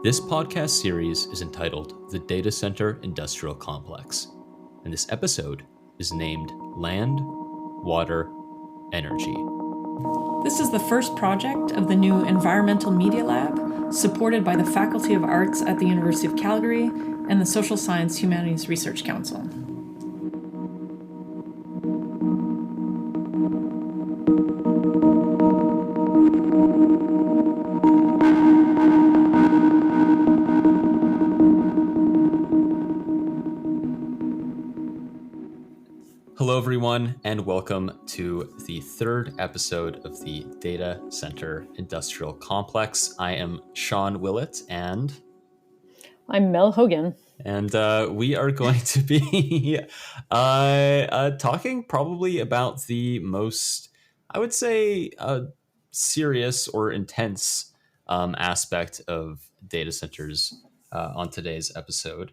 This podcast series is entitled The Data Center Industrial Complex, and this episode is named Land, Water, Energy. This is the first project of the new Environmental Media Lab, supported by the Faculty of Arts at the University of Calgary and the Social Science Humanities Research Council. Hello, everyone, and welcome to the third episode of the Data Center Industrial Complex. I am Sean Willett, and I'm Mel Hogan. And we are going to be talking probably about the most, I would say, serious or intense aspect of data centers on today's episode,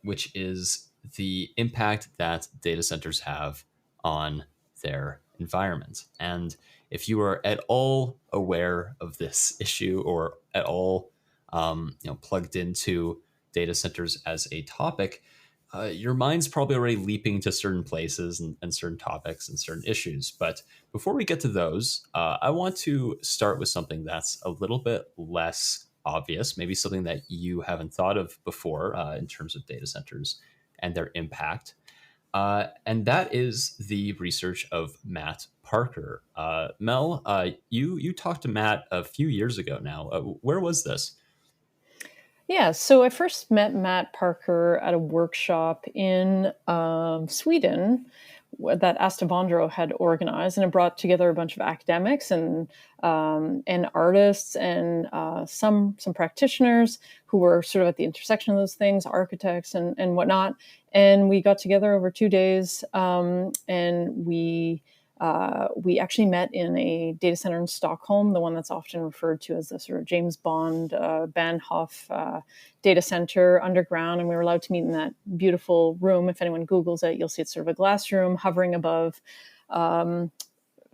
which is the impact that data centers have on their environment. And if you are at all aware of this issue or at all plugged into data centers as a topic, your mind's probably already leaping to certain places and certain topics and certain issues. But before we get to those, I want to start with something that's a little bit less obvious, maybe something that you haven't thought of before in terms of data centers and their impact. And that is the research of Matt Parker. Mel, you talked to Matt a few years ago now. Where was this? Yeah, so I first met Matt Parker at a workshop in Sweden that Astevandro had organized, and it brought together a bunch of academics and artists and some practitioners who were sort of at the intersection of those things, architects and whatnot. And we got together over 2 days, and we actually met in a data center in Stockholm, the one that's often referred to as the sort of James Bond Bahnhof data center underground. And we were allowed to meet in that beautiful room. If anyone Googles it, you'll see it's sort of a glass room hovering above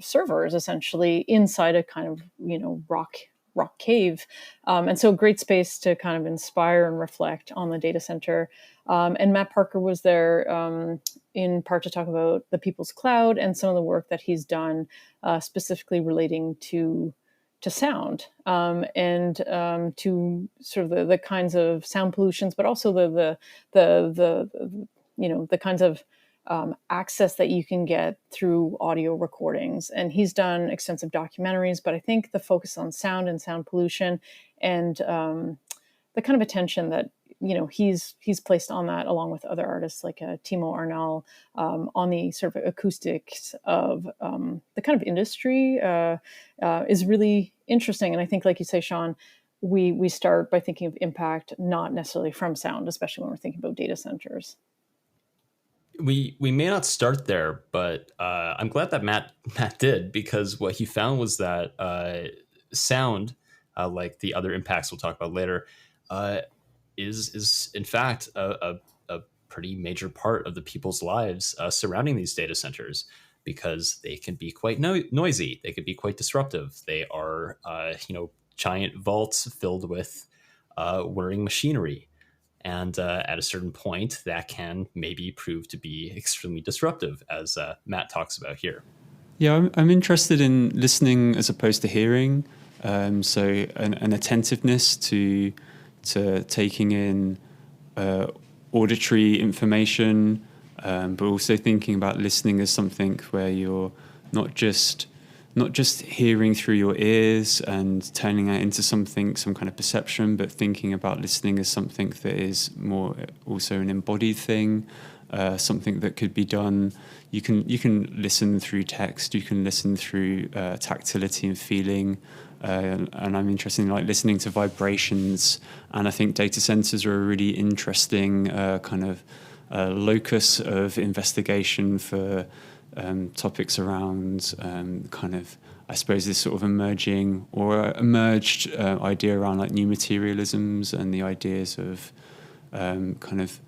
servers, essentially, inside a kind of, rock cave. And so great space to kind of inspire and reflect on the data center. And Matt Parker was there in part to talk about the People's Cloud and some of the work that he's done specifically relating to sound and to sort of the kinds of sound pollutions, but also the kinds of access that you can get through audio recordings. And he's done extensive documentaries, but I think the focus on sound and sound pollution and the kind of attention that he's placed on that, along with other artists like Timo Arnal, on the sort of acoustics of the kind of industry is really interesting. And I think, like you say, Sean, we start by thinking of impact not necessarily from sound, especially when we're thinking about data centers. We may not start there, but I'm glad that Matt did, because what he found was that sound, like the other impacts we'll talk about later, is in fact a pretty major part of the people's lives surrounding these data centers, because they can be quite noisy. They can be quite disruptive. They are, giant vaults filled with whirring machinery. And at a certain point, that can maybe prove to be extremely disruptive, as Matt talks about here. Yeah, I'm interested in listening as opposed to hearing. So an attentiveness to taking in auditory information, but also thinking about listening as something where you're not just hearing through your ears and turning that into some kind of perception, but thinking about listening as something that is more also an embodied thing, something that could be done. You can listen through text, you can listen through tactility and feeling, and I'm interested in listening to vibrations. And I think data centers are a really interesting kind of locus of investigation for topics around kind of, I suppose, this sort of emerged idea around like new materialisms and the ideas of kind of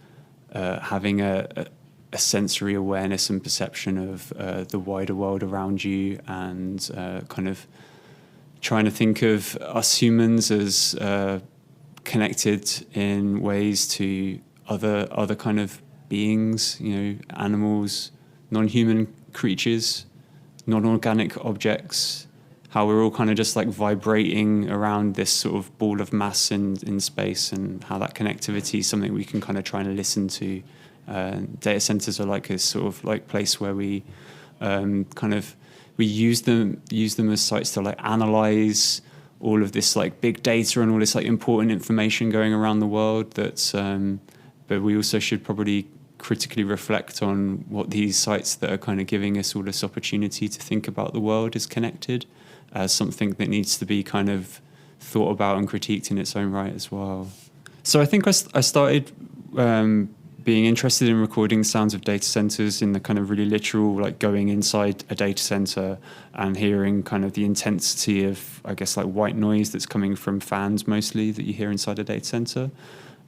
having a sensory awareness and perception of the wider world around you, and kind of trying to think of us humans as connected in ways to other kind of beings, animals, non-human creatures, non-organic objects, how we're all kind of just like vibrating around this sort of ball of mass in space, and how that connectivity is something we can kind of try and listen to. Data centers are like a sort of like place where we we use them as sites to like analyze all of this like big data and all this like important information going around the world. But we also should probably critically reflect on what these sites that are kind of giving us all this opportunity to think about the world is connected as something that needs to be kind of thought about and critiqued in its own right as well. So I think I started being interested in recording sounds of data centers in the kind of really literal, like going inside a data center and hearing kind of the intensity of, I guess, like white noise that's coming from fans mostly that you hear inside a data center.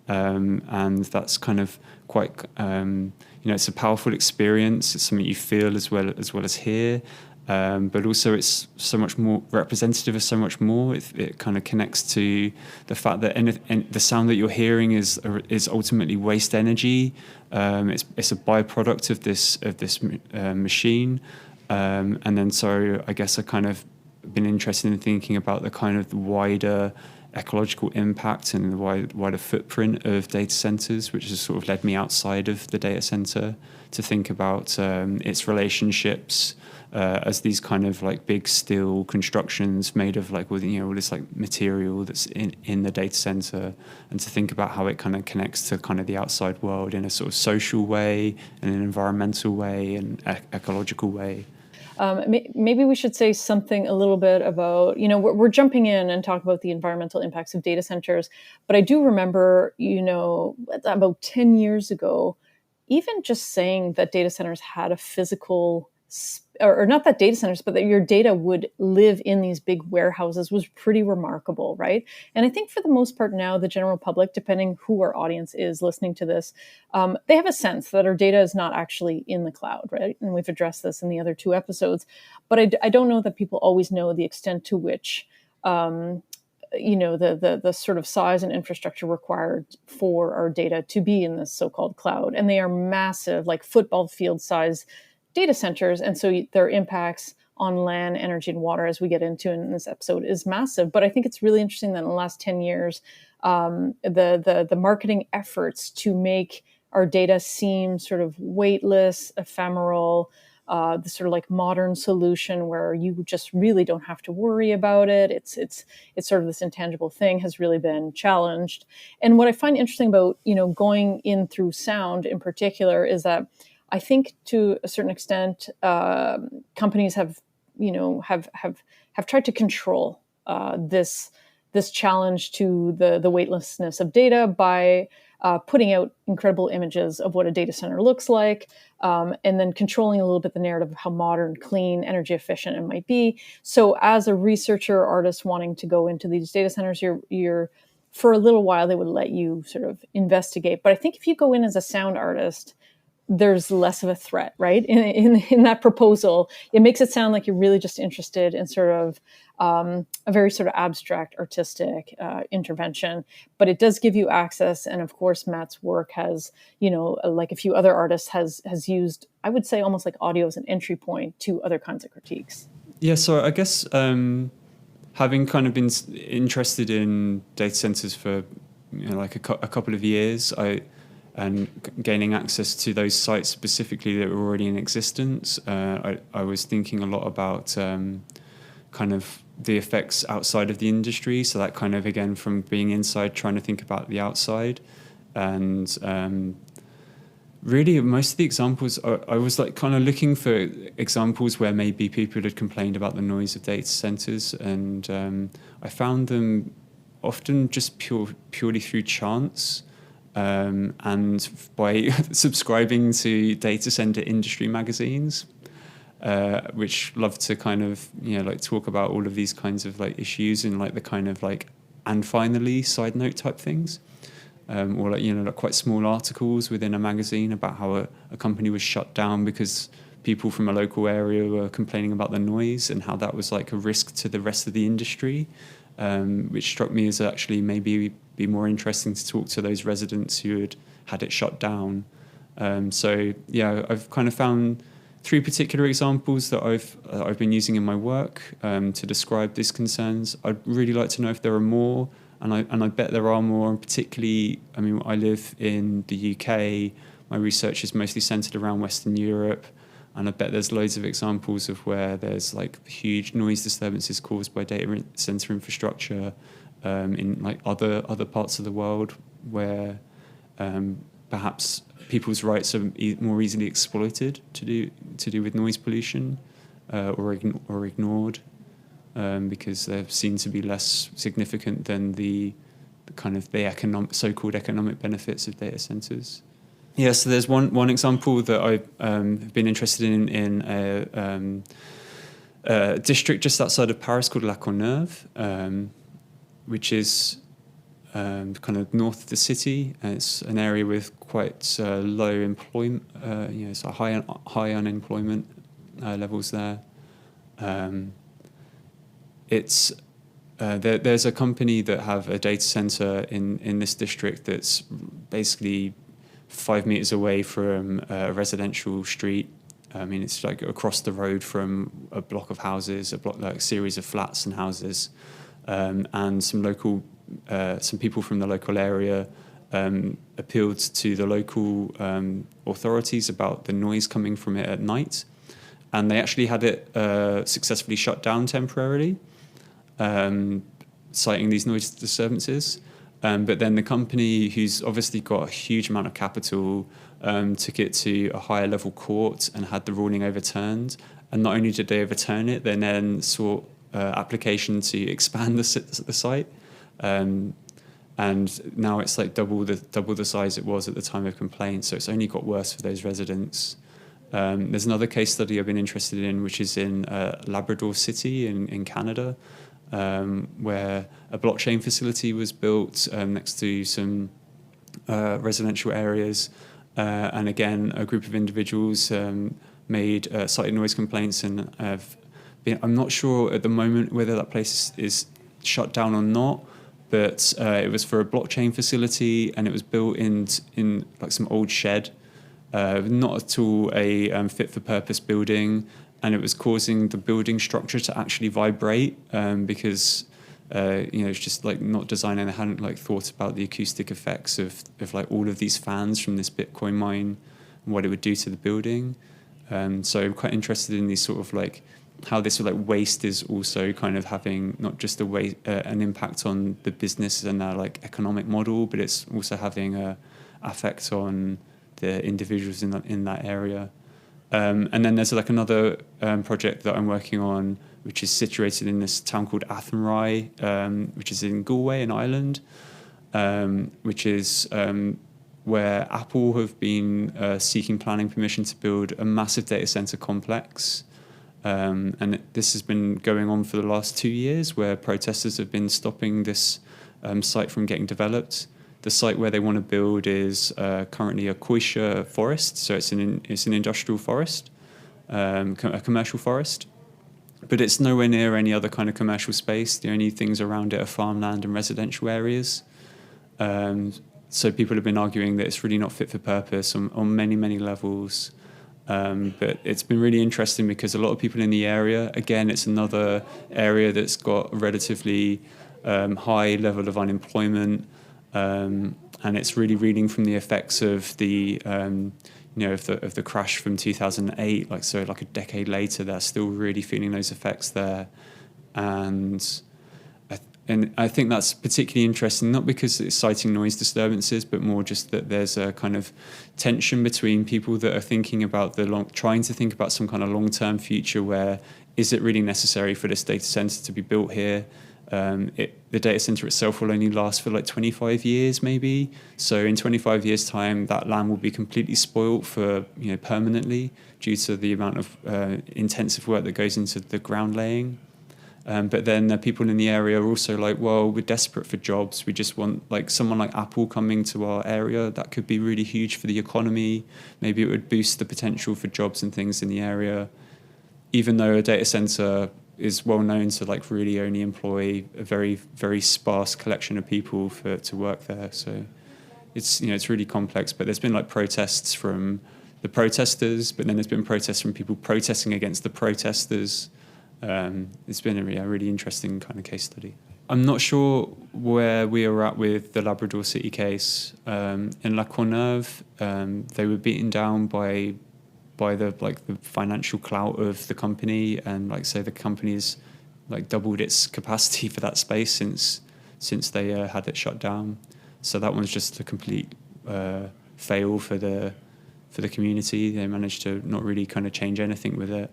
And that's kind of quite, it's a powerful experience. It's something you feel as well as hear. But also it's so much more representative of so much more. It kind of connects to the fact that the sound that you're hearing is ultimately waste energy. It's a byproduct of this machine. And then so I guess I kind of been interested in thinking about the kind of wider ecological impact and the wider footprint of data centers, which has sort of led me outside of the data center to think about its relationships as these kind of like big steel constructions made of like all this like material that's in the data center, and to think about how it kind of connects to kind of the outside world in a sort of social way and an environmental way and ecological way. Maybe we should say something a little bit about, we're jumping in and talk about the environmental impacts of data centers, but I do remember, about 10 years ago, even just saying that data centers had a physical, or not that data centers, but that your data would live in these big warehouses was pretty remarkable, right? And I think for the most part now, the general public, depending who our audience is listening to this, they have a sense that our data is not actually in the cloud, right? And we've addressed this in the other 2 episodes. But I don't know that people always know the extent to which the sort of size and infrastructure required for our data to be in this so-called cloud. And they are massive, like football field size data centers. And so their impacts on land, energy, and water, as we get into in this episode, is massive. But I think it's really interesting that in the last 10 years, the marketing efforts to make our data seem sort of weightless, ephemeral, the sort of like modern solution where you just really don't have to worry about it. It's sort of this intangible thing has really been challenged. And what I find interesting about, going in through sound in particular is that I think to a certain extent, companies have tried to control this challenge to the weightlessness of data by putting out incredible images of what a data center looks like, and then controlling a little bit the narrative of how modern, clean, energy efficient it might be. So as a researcher or artist wanting to go into these data centers, you're for a little while, they would let you sort of investigate. But I think if you go in as a sound artist, there's less of a threat, right? In that proposal, it makes it sound like you're really just interested in sort of a very sort of abstract artistic intervention, but it does give you access. And of course, Matt's work has, like a few other artists has used, I would say almost like audio as an entry point to other kinds of critiques. Yeah, so I guess having kind of been interested in data centers for like a couple of years, and gaining access to those sites specifically that were already in existence, I was thinking a lot about kind of the effects outside of the industry. So that kind of, again, from being inside, trying to think about the outside. And really, most of the examples, I was like kind of looking for examples where maybe people had complained about the noise of data centers. And I found them often just purely through chance. And by subscribing to data center industry magazines, which love to kind of, like talk about all of these kinds of like issues and like the kind of like, and finally side note type things, or like, like quite small articles within a magazine about how a company was shut down because people from a local area were complaining about the noise and how that was like a risk to the rest of the industry, which struck me as actually maybe be more interesting to talk to those residents who had it shut down. So yeah, I've kind of found 3 particular examples that I've been using in my work to describe these concerns. I'd really like to know if there are more, and I bet there are more. And particularly, I mean, I live in the UK. My research is mostly centered around Western Europe, and I bet there's loads of examples of where there's like huge noise disturbances caused by data center infrastructure in like other parts of the world where perhaps people's rights are more easily exploited to do with noise pollution or ignored because they're seen to be less significant than the kind of the so-called economic benefits of data centers. Yeah, so there's one example that I've been interested in a district just outside of Paris called La Courneuve, which is kind of north of the city. It's an area with quite low employment, so high unemployment levels there. There's a company that have a data center in this district that's basically 5 meters away from a residential street. I mean, it's like across the road from a block of houses, like a series of flats and houses, and some people from the local area appealed to the local authorities about the noise coming from it at night, and they actually had it successfully shut down temporarily, citing these noise disturbances. But then the company, who's obviously got a huge amount of capital, took it to a higher level court and had the ruling overturned. And not only did they overturn it, they then sought application to expand the site. And now it's like double the size it was at the time of complaint. So it's only got worse for those residents. There's another case study I've been interested in, which is in Labrador City in Canada, where a blockchain facility was built next to some residential areas. And again, a group of individuals made cited noise complaints, and I'm not sure at the moment whether that place is shut down or not, but it was for a blockchain facility, and it was built in like some old shed, not at all a fit-for-purpose building. And it was causing the building structure to actually vibrate because it's just like not designed, and they hadn't like thought about the acoustic effects of like all of these fans from this Bitcoin mine and what it would do to the building. So I'm quite interested in these sort of like how this like waste is also kind of having not just an impact on the business and their like economic model, but it's also having a effect on the individuals in that area. And then there's like another project that I'm working on, which is situated in this town called Athenry, which is in Galway in Ireland, which is where Apple have been seeking planning permission to build a massive data center complex. And this has been going on for the last 2 years, where protesters have been stopping this site from getting developed. The site where they want to build is currently a Koisha forest, so it's an industrial forest, a commercial forest, but it's nowhere near any other kind of commercial space. The only things around it are farmland and residential areas. So people have been arguing that it's really not fit for purpose on many, many levels. But it's been really interesting because a lot of people in the area, again, it's another area that's got a relatively high level of unemployment. And it's really reading from the effects of the of the crash from 2008. Like a decade later, they're still really feeling those effects there, and I think that's particularly interesting, not because it's citing noise disturbances, but more just that there's a kind of tension between people that are thinking about trying to think about some kind of long-term future where is it really necessary for this data center to be built here? The data center itself will only last for like 25 years maybe. So in 25 years' time, that land will be completely spoilt for permanently due to the amount of intensive work that goes into the ground laying. But then the people in the area are also like, well, we're desperate for jobs. We just want like someone like Apple coming to our area. That could be really huge for the economy. Maybe it would boost the potential for jobs and things in the area. Even though a data center is well known to like really only employ a very, very sparse collection of people to work there. So it's, you know, it's really complex. But there's been like protests from the protesters, but then there's been protests from people protesting against the protesters. It's been a really interesting kind of case study. I'm not sure where we are at with the Labrador City case. In La Courneuve, they were beaten down by the financial clout of the company, and like say the company's like doubled its capacity for that space since they had it shut down. So that one's just a complete fail for the community. They managed to not really kind of change anything with it.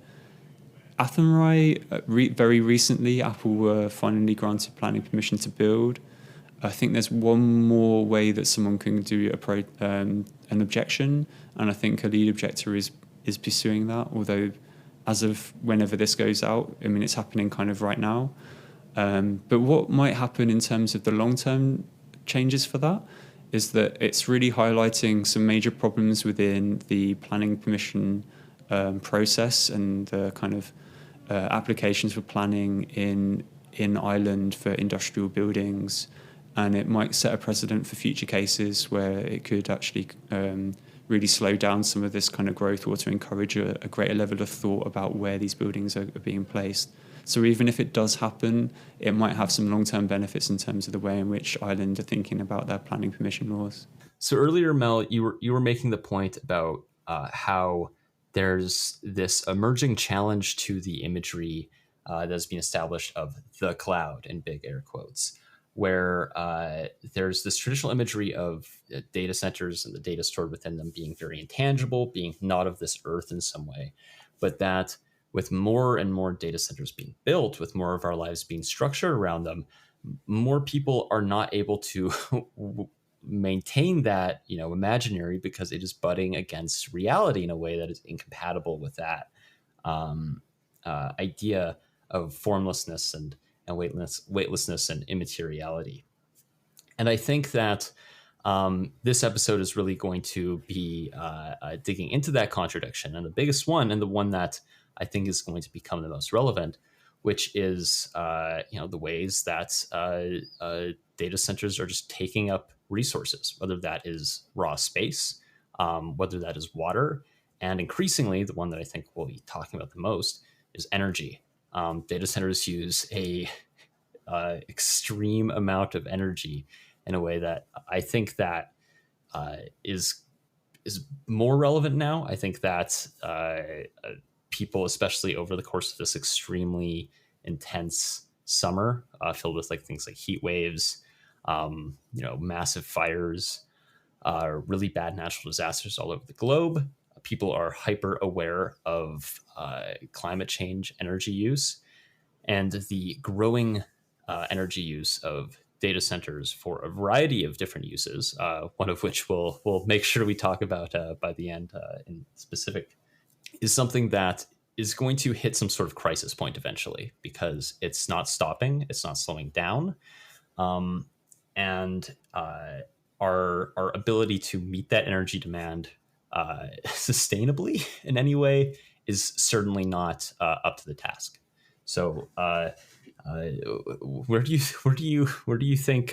Athenry, very recently, Apple were finally granted planning permission to build. I think there's one more way that someone can do an objection, and I think a lead objector is pursuing that, although as of whenever this goes out, I mean, it's happening kind of right now. But what might happen in terms of the long-term changes for that is that it's really highlighting some major problems within the planning permission process and the kind of applications for planning in Ireland for industrial buildings, and it might set a precedent for future cases where it could actually really slow down some of this kind of growth, or to encourage a greater level of thought about where these buildings are being placed. So even if it does happen, it might have some long-term benefits in terms of the way in which Ireland are thinking about their planning permission laws. So earlier, Mel, you were making the point about how there's this emerging challenge to the imagery that's being established of the cloud, in big air quotes, where there's this traditional imagery of data centers and the data stored within them being very intangible, being not of this earth in some way, but that with more and more data centers being built, with more of our lives being structured around them, more people are not able to maintain that, imaginary, because it is butting against reality in a way that is incompatible with that idea of formlessness and weightlessness and immateriality. And I think that this episode is really going to be digging into that contradiction, and the biggest one, and the one that I think is going to become the most relevant, which is the ways that data centers are just taking up resources, whether that is raw space, whether that is water, and increasingly the one that I think we'll be talking about the most is energy. Data centers use a extreme amount of energy in a way that I think that is more relevant now. I think that people, especially over the course of this extremely intense summer, filled with things like heat waves, massive fires, really bad natural disasters all over the globe. People are hyper aware of climate change energy use and the growing energy use of data centers for a variety of different uses, one of which we'll make sure we talk about by the end in specific, is something that is going to hit some sort of crisis point eventually, because it's not stopping, it's not slowing down. And our ability to meet that energy demand sustainably in any way is certainly not up to the task. So where do you think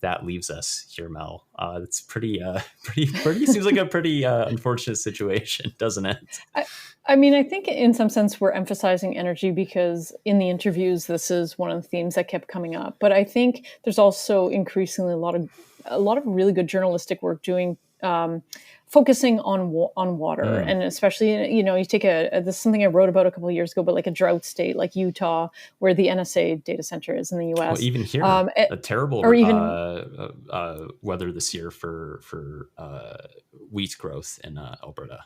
that leaves us here, Mel? It's pretty seems like a pretty unfortunate situation, doesn't it? I mean, I think in some sense we're emphasizing energy because in the interviews, this is one of the themes that kept coming up. But I think there's also increasingly a lot of really good journalistic work doing focusing on water, and especially you take this is something I wrote about a couple of years ago, but like a drought state like Utah, where the NSA data center is in the U.S. Well, even here, a terrible weather this year for wheat growth in Alberta.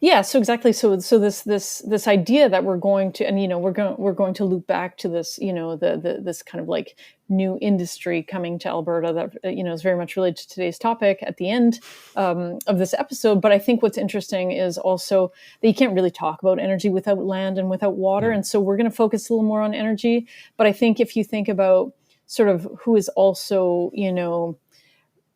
Yeah, so exactly. So this idea that we're going to, and we're going to loop back to this, this kind of like new industry coming to Alberta that is very much related to today's topic at the end of this episode. But I think what's interesting is also that you can't really talk about energy without land and without water, and so we're going to focus a little more on energy. But I think if you think about sort of who is also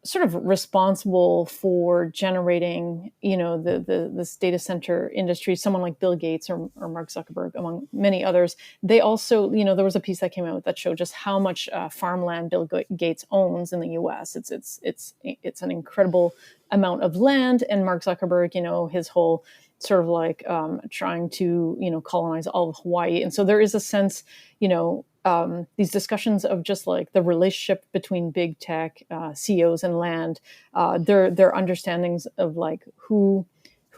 sort of responsible for generating, this data center industry, someone like Bill Gates or Mark Zuckerberg, among many others. They also, there was a piece that came out that showed just how much farmland Bill Gates owns in the U.S. It's an incredible amount of land, and Mark Zuckerberg, his whole sort of like trying to, colonize all of Hawaii, and so there is a sense, these discussions of just like the relationship between big tech CEOs and land, their understandings of like who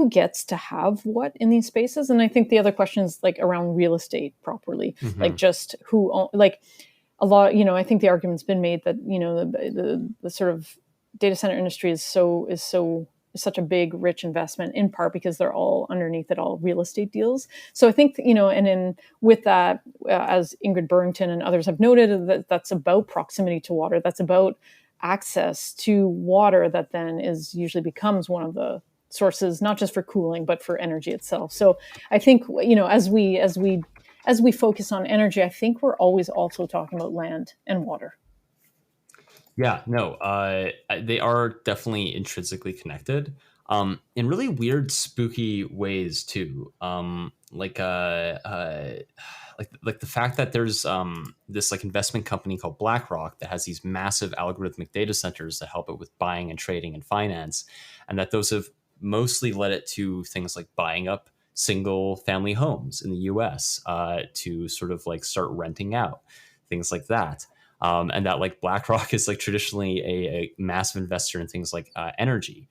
gets to have what in these spaces. And I think the other question is like around real estate properly, like just who like a lot. I think the argument's been made that the sort of data center industry is such a big, rich investment, in part because they're all underneath it all real estate deals. So I think, and with that, as Ingrid Burrington and others have noted, that's about proximity to water. That's about access to water that then usually becomes one of the sources, not just for cooling, but for energy itself. So I think, as we focus on energy, I think we're always also talking about land and water. Yeah, no, they are definitely intrinsically connected, in really weird, spooky ways too. Like the fact that there's this like investment company called BlackRock that has these massive algorithmic data centers that help it with buying and trading and finance, and that those have mostly led it to things like buying up single family homes in the U.S. To sort of like start renting out, things like that. And that like BlackRock is like traditionally a massive investor in things like energy,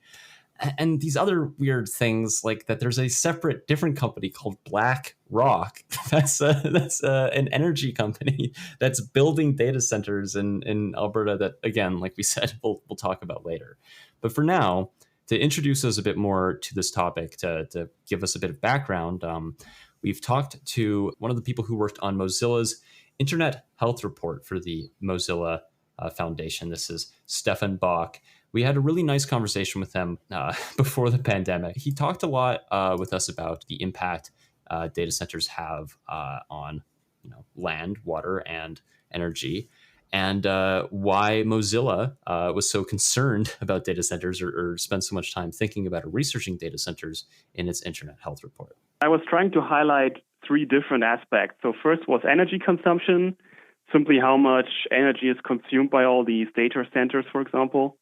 and these other weird things like that. There's a separate, different company called BlackRock. That's an energy company that's building data centers in Alberta. That again, like we said, we'll talk about later. But for now, to introduce us a bit more to this topic, to give us a bit of background, we've talked to one of the people who worked on Mozilla's Internet Health Report for the Mozilla Foundation. This is Stefan Baack. We had a really nice conversation with him before the pandemic. He talked a lot with us about the impact data centers have on land, water, and energy, and why Mozilla was so concerned about data centers or spent so much time thinking about researching data centers in its Internet Health Report. I was trying to highlight three different aspects. So first was energy consumption, simply how much energy is consumed by all these data centers, for example.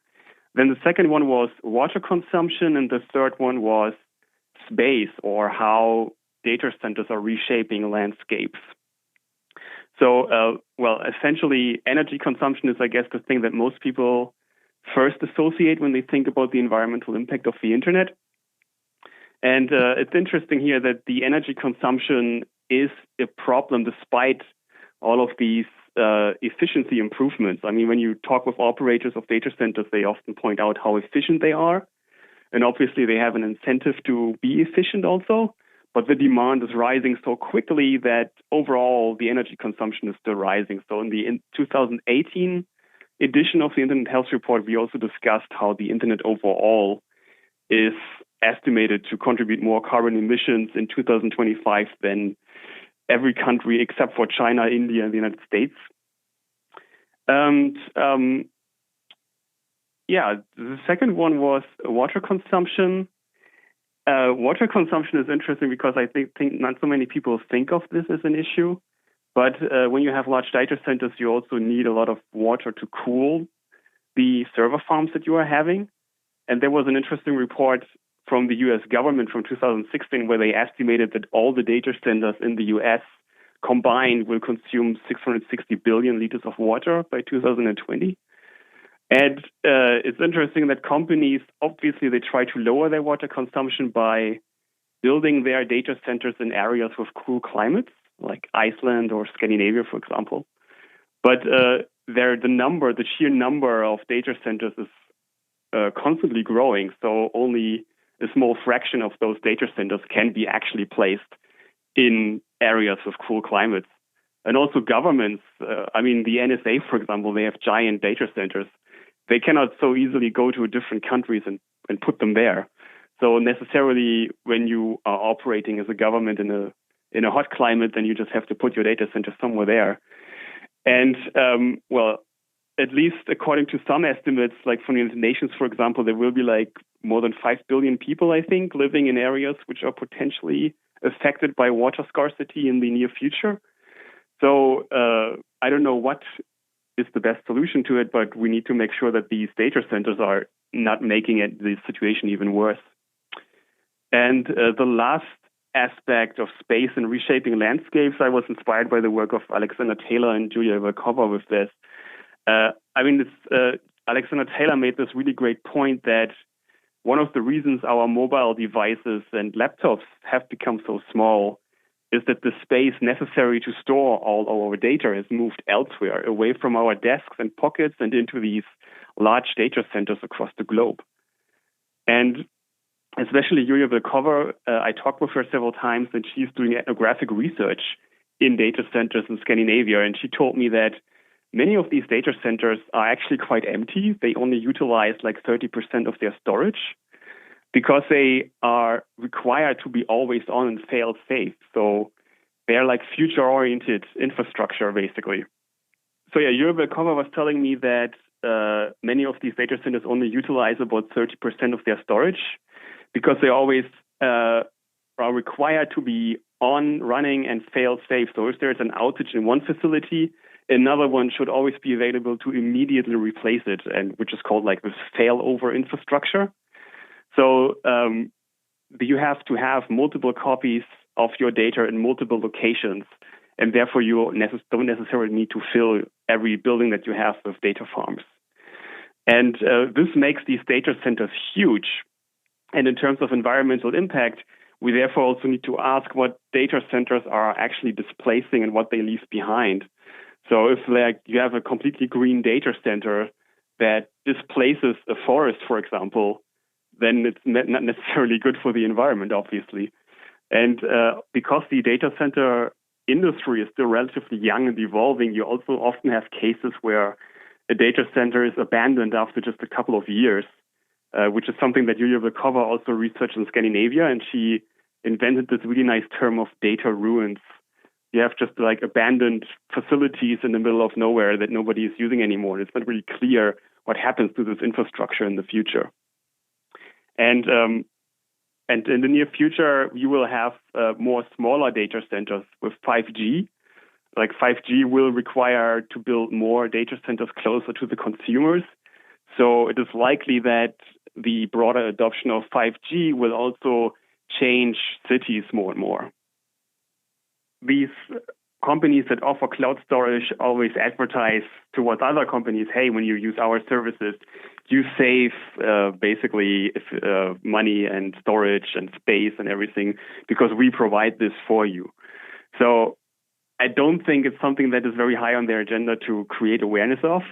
Then the second one was water consumption, and the third one was space, or how data centers are reshaping landscapes. So, essentially, energy consumption is, I guess, the thing that most people first associate when they think about the environmental impact of the internet. And it's interesting here that the energy consumption is a problem despite all of these efficiency improvements. I mean, when you talk with operators of data centers, they often point out how efficient they are. And obviously, they have an incentive to be efficient also. But the demand is rising so quickly that overall, the energy consumption is still rising. So in the 2018 edition of the Internet Health Report, we also discussed how the internet overall is estimated to contribute more carbon emissions in 2025 than every country except for China, India, and the United States. And the second one was water consumption. Water consumption is interesting because I think not so many people think of this as an issue. But when you have large data centers, you also need a lot of water to cool the server farms that you are having. And there was an interesting report from the U.S. government from 2016 where they estimated that all the data centers in the U.S. combined will consume 660 billion liters of water by 2020. And it's interesting that companies, obviously, they try to lower their water consumption by building their data centers in areas with cool climates, like Iceland or Scandinavia, for example. But the sheer number of data centers is constantly growing. So only a small fraction of those data centers can be actually placed in areas with cool climates. And also governments, the NSA, for example, they have giant data centers. They cannot so easily go to different countries and put them there. So necessarily, when you are operating as a government in a hot climate, then you just have to put your data center somewhere there. And at least according to some estimates, like from the United Nations, for example, there will be like more than 5 billion people, I think, living in areas which are potentially affected by water scarcity in the near future. So I don't know what is the best solution to it, but we need to make sure that these data centers are not making the situation even worse. And the last aspect of space and reshaping landscapes, I was inspired by the work of Alexander Taylor and Julia Velkova with this. Alexander Taylor made this really great point that one of the reasons our mobile devices and laptops have become so small is that the space necessary to store all our data has moved elsewhere, away from our desks and pockets and into these large data centers across the globe. And especially Julia Velkova, I talked with her several times, and she's doing ethnographic research in data centers in Scandinavia. And she told me that many of these data centers are actually quite empty. They only utilize like 30% of their storage because they are required to be always on and fail safe. So they're like future-oriented infrastructure, basically. So yeah, Julia Velkova was telling me that many of these data centers only utilize about 30% of their storage because they always are required to be on, running, and fail safe. So if there's an outage in one facility, another one should always be available to immediately replace it, and which is called like this failover infrastructure. So you have to have multiple copies of your data in multiple locations, and therefore you don't necessarily need to fill every building that you have with data farms. And this makes these data centers huge. And in terms of environmental impact, we therefore also need to ask what data centers are actually displacing and what they leave behind. So if like you have a completely green data center that displaces a forest, for example, then it's not necessarily good for the environment, obviously. And because the data center industry is still relatively young and evolving, you also often have cases where a data center is abandoned after just a couple of years, which is something that Julia Velkova also researched in Scandinavia, and she invented this really nice term of data ruins. You have just like abandoned facilities in the middle of nowhere that nobody is using anymore. It's not really clear what happens to this infrastructure in the future. And in the near future, you will have more smaller data centers with 5G. Like 5G will require to build more data centers closer to the consumers. So it is likely that the broader adoption of 5G will also change cities more and more. These companies that offer cloud storage always advertise towards other companies, hey, when you use our services, you save basically money and storage and space and everything because we provide this for you. So I don't think it's something that is very high on their agenda to create awareness of.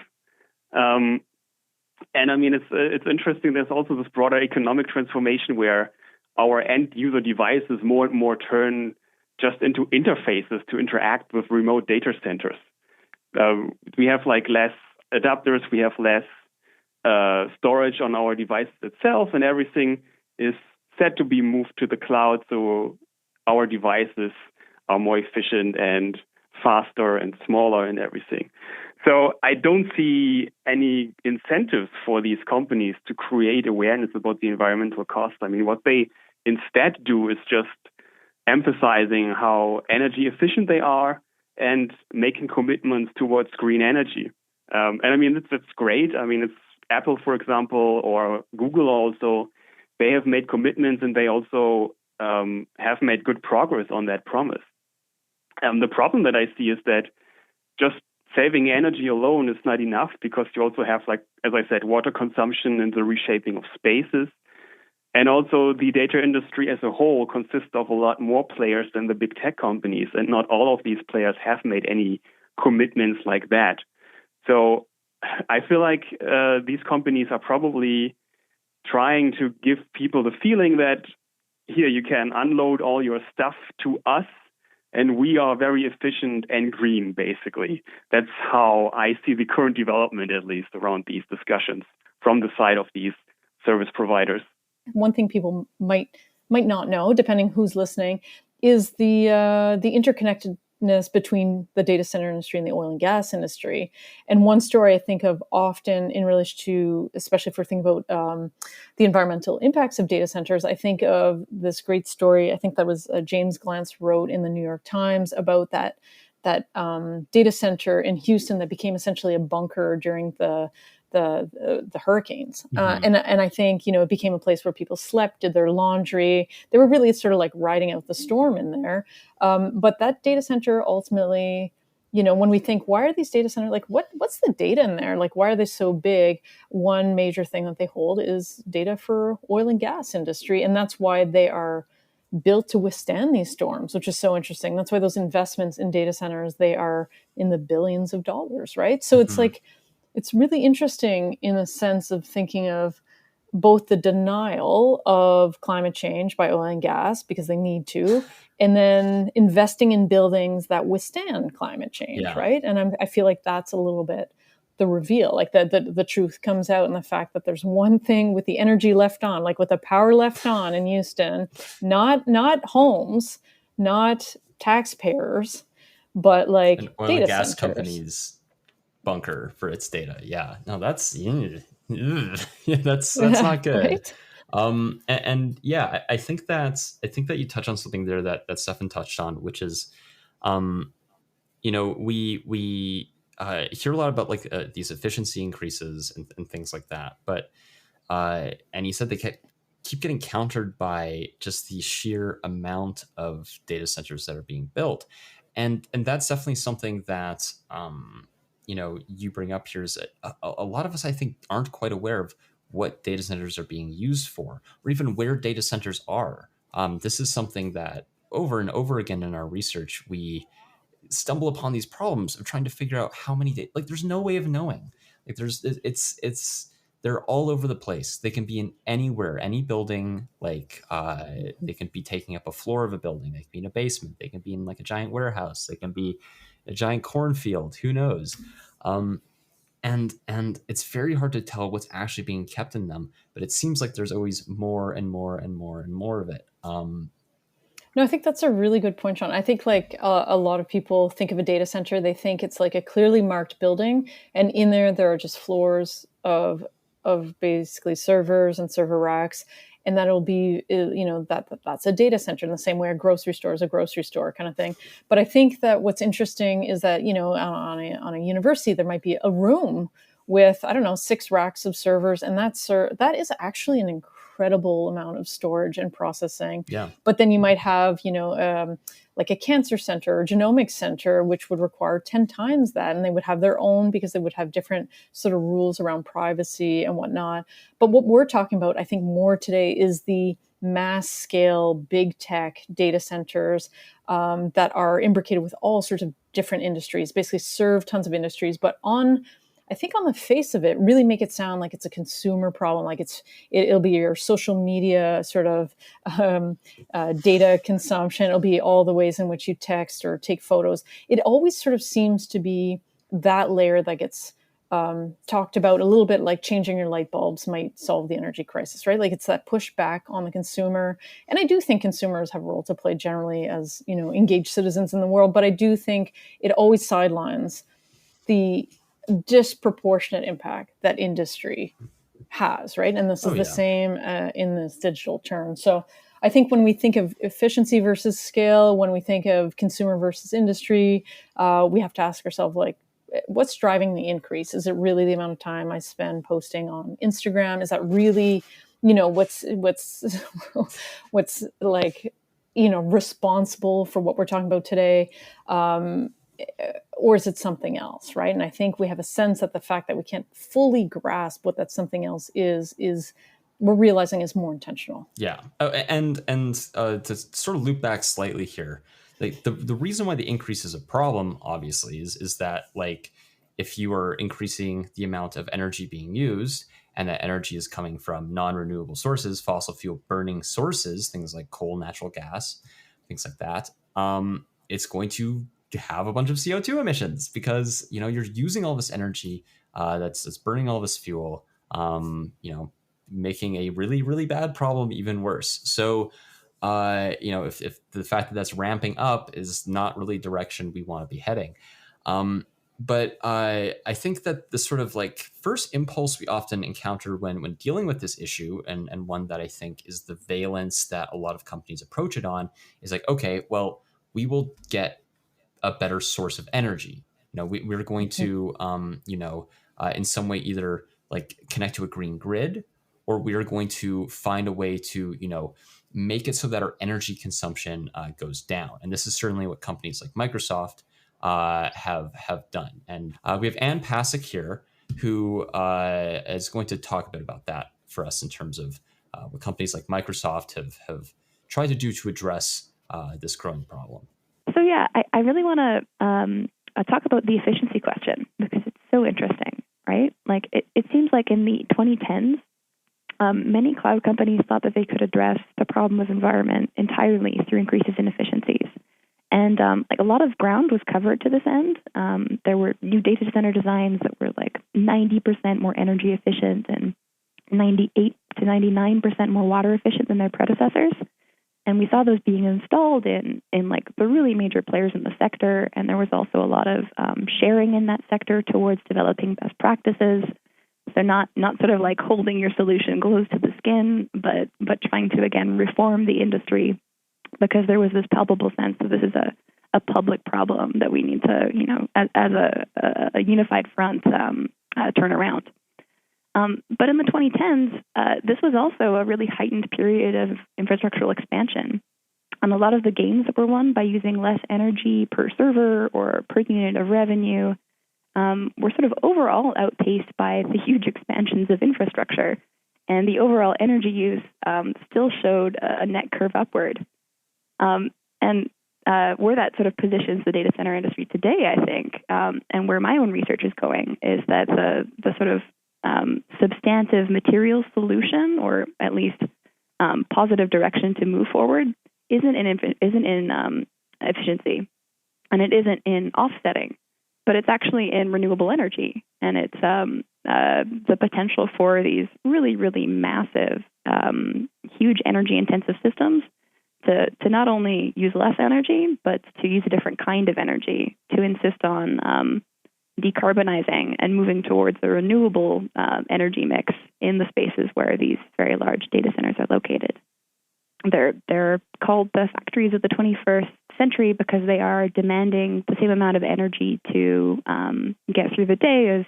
And I mean, it's interesting. There's also this broader economic transformation where our end user devices more and more turn just into interfaces to interact with remote data centers. We have like less adapters, we have less storage on our device itself, and everything is set to be moved to the cloud. So our devices are more efficient and faster and smaller and everything. So I don't see any incentives for these companies to create awareness about the environmental costs. I mean, what they instead do is just emphasizing how energy efficient they are and making commitments towards green energy. And I mean, that's great. I mean, it's Apple, for example, or Google also. They have made commitments and they also have made good progress on that promise. The problem that I see is that just saving energy alone is not enough because you also have, like, as I said, water consumption and the reshaping of spaces. And also the data industry as a whole consists of a lot more players than the big tech companies, and not all of these players have made any commitments like that. So I feel like these companies are probably trying to give people the feeling that here you can unload all your stuff to us, and we are very efficient and green, basically. That's how I see the current development, at least, around these discussions from the side of these service providers. One thing people might not know, depending who's listening, is the interconnected between the data center industry and the oil and gas industry. And one story I think of often in relation to, especially if we're thinking about the environmental impacts of data centers, I think of this great story. I think that was James Glantz wrote in the New York Times about that data center in Houston that became essentially a bunker during the hurricanes. And I think, it became a place where people slept, did their laundry. They were really sort of like riding out the storm in there. But that data center ultimately, when we think, why are these data centers, like what's the data in there? Like, why are they so big? One major thing that they hold is data for oil and gas industry. And that's why they are built to withstand these storms, which is so interesting. That's why those investments in data centers, they are in the billions of dollars, right? So it's like, it's really interesting in a sense of thinking of both the denial of climate change by oil and gas because they need to, and then investing in buildings that withstand climate change, right? And I feel like that's a little bit the reveal, like the truth comes out in the fact that there's one thing with the energy left on, like with the power left on in Houston, not homes, not taxpayers, but like an oil data and gas centers. companies bunker for its data. Yeah, no, that's that's not good. Right? And yeah, I think that you touch on something there that Stefan touched on, which is, we hear a lot about like these efficiency increases and things like that, but and he said they keep getting countered by just the sheer amount of data centers that are being built, and that's definitely something that you bring up here is that a lot of us, I think, aren't quite aware of what data centers are being used for, or even where data centers are. This is something that over and over again in our research we stumble upon these problems of trying to figure out how many like there's no way of knowing. Like they're all over the place. They can be in anywhere, any building. Like they can be taking up a floor of a building. They can be in a basement. They can be in like a giant warehouse. They can be a giant cornfield. Who knows? And it's very hard to tell what's actually being kept in them. But it seems like there's always more and more and more and more of it. No, I think that's a really good point, Sean. I think like a lot of people think of a data center, they think it's like a clearly marked building, and in there are just floors of basically servers and server racks, and that'll be that's a data center in the same way a grocery store is a grocery store kind of thing. But I think that what's interesting is that on a university there might be a room with 6 racks of servers, and that is actually an incredible amount of storage and processing. Yeah. But then you might have, like a cancer center or genomics center, which would require 10 times that. And they would have their own because they would have different sort of rules around privacy and whatnot. But what we're talking about, I think, more today is the mass scale, big tech data centers that are imbricated with all sorts of different industries, basically serve tons of industries, but I think on the face of it, really make it sound like it's a consumer problem, like it'll be your social media sort of data consumption. It'll be all the ways in which you text or take photos. It always sort of seems to be that layer that gets talked about a little bit, like changing your light bulbs might solve the energy crisis, right? Like it's that pushback on the consumer. And I do think consumers have a role to play generally as, engaged citizens in the world. But I do think it always sidelines the disproportionate impact that industry has, right? And this is the same in this digital turn. So I think when we think of efficiency versus scale, when we think of consumer versus industry, we have to ask ourselves, like, what's driving the increase? Is it really the amount of time I spend posting on Instagram? Is that really, what's like, responsible for what we're talking about today? Or is it something else, right? And I think we have a sense that the fact that we can't fully grasp what that something else is we're realizing is more intentional. Yeah. And to sort of loop back slightly here, like the reason why the increase is a problem, obviously, is that, like, if you are increasing the amount of energy being used, and that energy is coming from non-renewable sources, fossil fuel burning sources, things like coal, natural gas, things like that, it's going to have a bunch of CO2 emissions because, you're using all this energy that's burning all this fuel, making a really, really bad problem even worse. So if the fact that that's ramping up is not really direction we want to be heading. But I think that the sort of like first impulse we often encounter when dealing with this issue, and one that I think is the valence that a lot of companies approach it on, is like, okay, well, we will get a better source of energy. We're going to, in some way either like connect to a green grid, or we are going to find a way to, make it so that our energy consumption goes down. And this is certainly what companies like Microsoft have done. And we have Anne Pasek here, who is going to talk a bit about that for us in terms of what companies like Microsoft have tried to do to address this growing problem. So yeah, I really want to talk about the efficiency question because it's so interesting, right? Like it seems like in the 2010s, many cloud companies thought that they could address the problem of environment entirely through increases in efficiencies. And like a lot of ground was covered to this end. There were new data center designs that were like 90% more energy efficient and 98 to 99% more water efficient than their predecessors. And we saw those being installed in like the really major players in the sector. And there was also a lot of sharing in that sector towards developing best practices. So not sort of like holding your solution close to the skin, but trying to, again, reform the industry, because there was this palpable sense that this is a public problem that we need to, as a unified front, turn around. But in the 2010s, this was also a really heightened period of infrastructural expansion. And a lot of the gains that were won by using less energy per server or per unit of revenue were sort of overall outpaced by the huge expansions of infrastructure. And the overall energy use still showed a net curve upward. And where that sort of positions the data center industry today, I think, and where my own research is going, is that the sort of substantive material solution, or at least positive direction to move forward, isn't in efficiency, and it isn't in offsetting, but it's actually in renewable energy, and it's the potential for these really, really massive, huge energy-intensive systems to not only use less energy, but to use a different kind of energy, to insist on decarbonizing and moving towards the renewable energy mix in the spaces where these very large data centers are located. They're called the factories of the 21st century because they are demanding the same amount of energy to get through the day as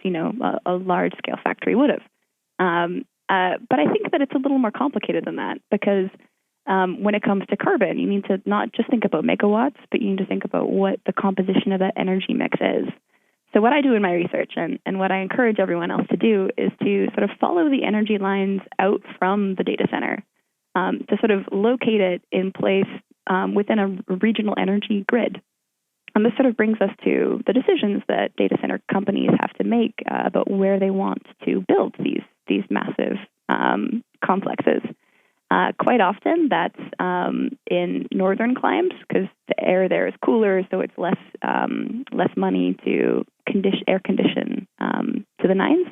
a large-scale factory would have. But I think that it's a little more complicated than that, because when it comes to carbon, you need to not just think about megawatts, but you need to think about what the composition of that energy mix is. So what I do in my research, and what I encourage everyone else to do, is to sort of follow the energy lines out from the data center, to sort of locate it in place within a regional energy grid. And this sort of brings us to the decisions that data center companies have to make about where they want to build these massive complexes. Quite often, that's in northern climes, because the air there is cooler, so it's less money to air condition to the nines.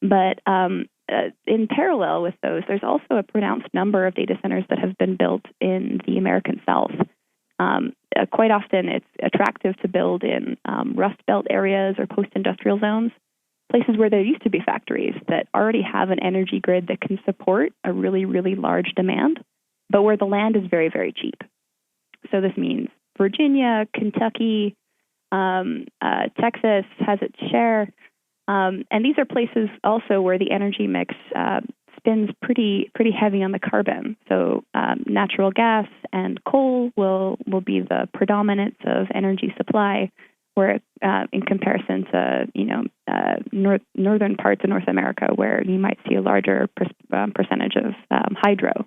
But in parallel with those, there's also a pronounced number of data centers that have been built in the American South. Quite often, it's attractive to build in Rust Belt areas or post-industrial zones, places where there used to be factories that already have an energy grid that can support a really, really large demand, but where the land is very, very cheap. So this means Virginia, Kentucky, Texas has its share. And these are places also where the energy mix spins pretty heavy on the carbon. So natural gas and coal will be the predominance of energy supply, where in comparison to northern parts of North America, where you might see a larger percentage of hydro.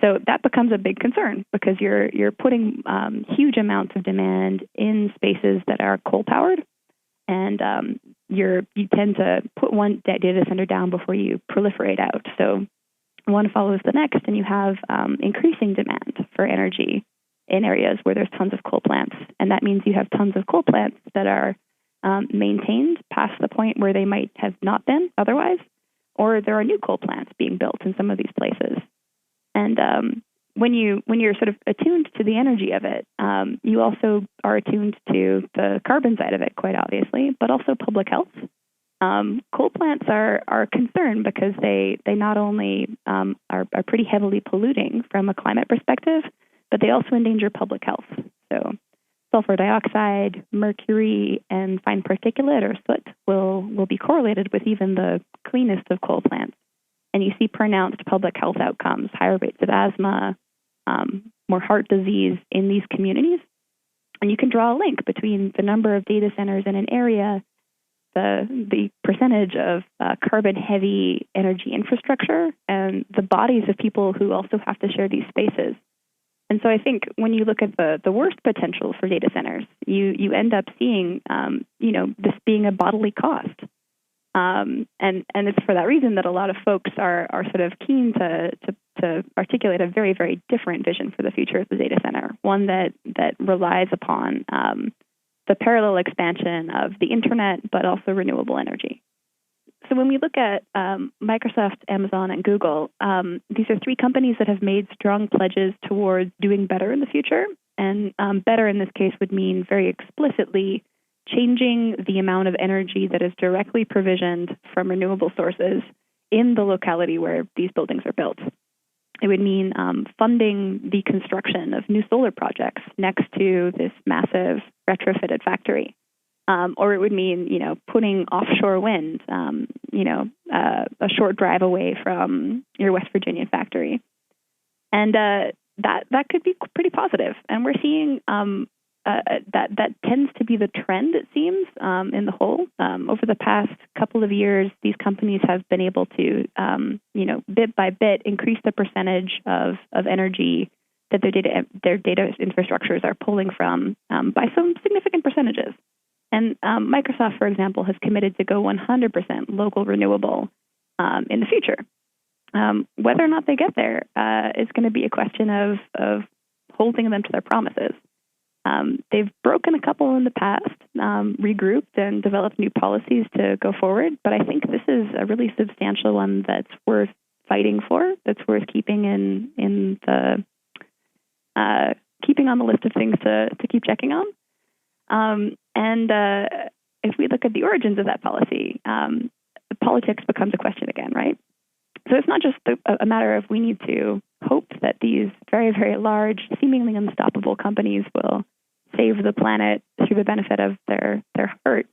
So that becomes a big concern, because you're putting huge amounts of demand in spaces that are coal powered, and you tend to put one data center down before you proliferate out. So one follows the next, and you have increasing demand for energy in areas where there's tons of coal plants. And that means you have tons of coal plants that are maintained past the point where they might have not been otherwise, or there are new coal plants being built in some of these places. And when you're sort of attuned to the energy of it, you also are attuned to the carbon side of it, quite obviously, but also public health. Coal plants are concerned because they not only are pretty heavily polluting from a climate perspective, but they also endanger public health. So sulfur dioxide, mercury, and fine particulate or soot will be correlated with even the cleanest of coal plants. And you see pronounced public health outcomes, higher rates of asthma, more heart disease in these communities. And you can draw a link between the number of data centers in an area, the percentage of carbon-heavy energy infrastructure, and the bodies of people who also have to share these spaces. And so I think when you look at the worst potential for data centers, you end up seeing this being a bodily cost. And it's for that reason that a lot of folks are sort of keen to articulate a very, very different vision for the future of the data center, one that relies upon the parallel expansion of the internet, but also renewable energy. So when we look at Microsoft, Amazon, and Google, these are three companies that have made strong pledges towards doing better in the future. And better in this case would mean very explicitly changing the amount of energy that is directly provisioned from renewable sources in the locality where these buildings are built. It would mean funding the construction of new solar projects next to this massive retrofitted factory. Or it would mean, putting offshore wind, a short drive away from your West Virginia factory. And that could be pretty positive. And we're seeing that tends to be the trend, it seems, in the whole. Over the past couple of years, these companies have been able to, bit by bit, increase the percentage of energy that their data infrastructures are pulling from by some significant percentages. And Microsoft, for example, has committed to go 100% local renewable in the future. Whether or not they get there is going to be a question of holding them to their promises. They've broken a couple in the past, regrouped and developed new policies to go forward. But I think this is a really substantial one that's worth fighting for, that's worth keeping keeping on the list of things to keep checking on. And if we look at the origins of that policy, politics becomes a question again, right? So it's not just a matter of we need to hope that these very, very large, seemingly unstoppable companies will save the planet through the benefit of their heart.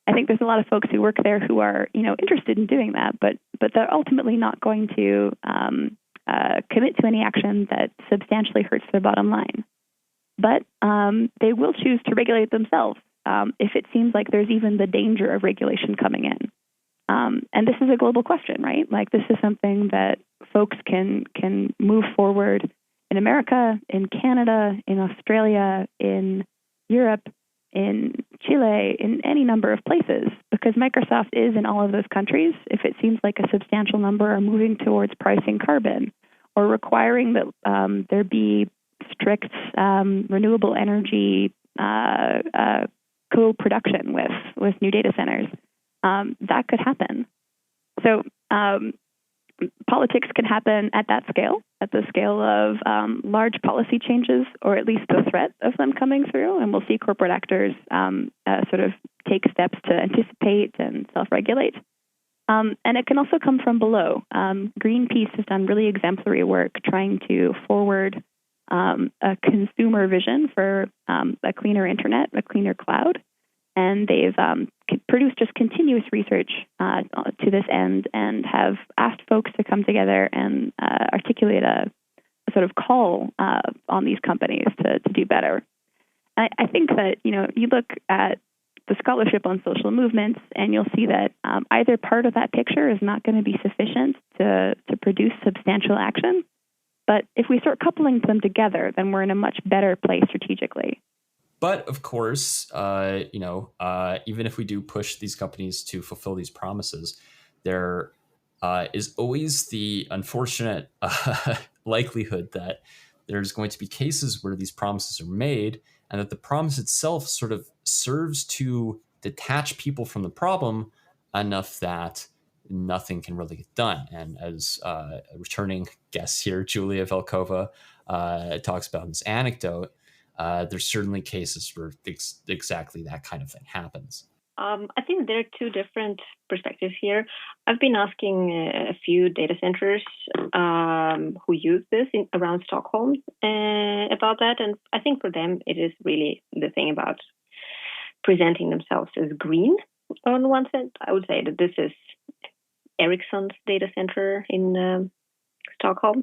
I think there's a lot of folks who work there who are, interested in doing that, but they're ultimately not going to commit to any action that substantially hurts their bottom line. But they will choose to regulate themselves if it seems like there's even the danger of regulation coming in. And this is a global question, right? Like, this is something that folks can move forward in America, in Canada, in Australia, in Europe, in Chile, in any number of places, because Microsoft is in all of those countries. If it seems like a substantial number are moving towards pricing carbon or requiring that there be strict renewable energy co-production with new data centers, that could happen. So politics can happen at that scale, at the scale of large policy changes, or at least the threat of them coming through. And we'll see corporate actors sort of take steps to anticipate and self-regulate. And it can also come from below. Greenpeace has done really exemplary work trying to forward a consumer vision for a cleaner internet, a cleaner cloud. And they've produced just continuous research to this end and have asked folks to come together and articulate a sort of call on these companies to do better. I think that, you look at the scholarship on social movements and you'll see that either part of that picture is not going to be sufficient to produce substantial action. But if we start coupling them together, then we're in a much better place strategically. But of course, even if we do push these companies to fulfill these promises, there is always the unfortunate likelihood that there's going to be cases where these promises are made and that the promise itself sort of serves to detach people from the problem enough that nothing can really get done. And as a returning guest here, Julia Velkova, talks about in this anecdote, there's certainly cases where exactly that kind of thing happens. I think there are two different perspectives here. I've been asking a few data centers who use this around Stockholm about that. And I think for them, it is really the thing about presenting themselves as green. On one side, I would say that this is Ericsson's data center in Stockholm.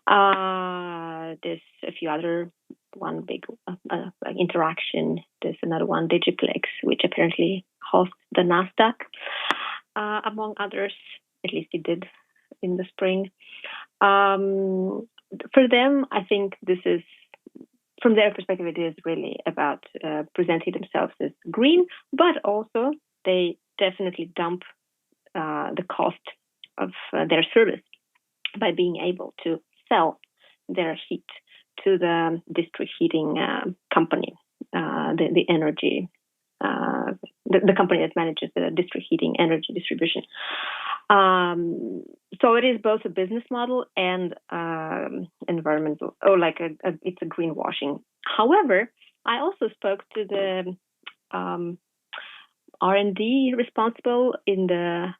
There's a few other, one big like Interaction. There's another one, Digiplex, which apparently hosts the NASDAQ, among others. At least it did in the spring. For them, I think this is, from their perspective, it is really about presenting themselves as green, but also they definitely dump the cost of their service by being able to sell their heat to the district heating company, the energy, the company that manages the district heating energy distribution. So it is both a business model and environmental, it's a greenwashing. However, I also spoke to the R&D responsible in the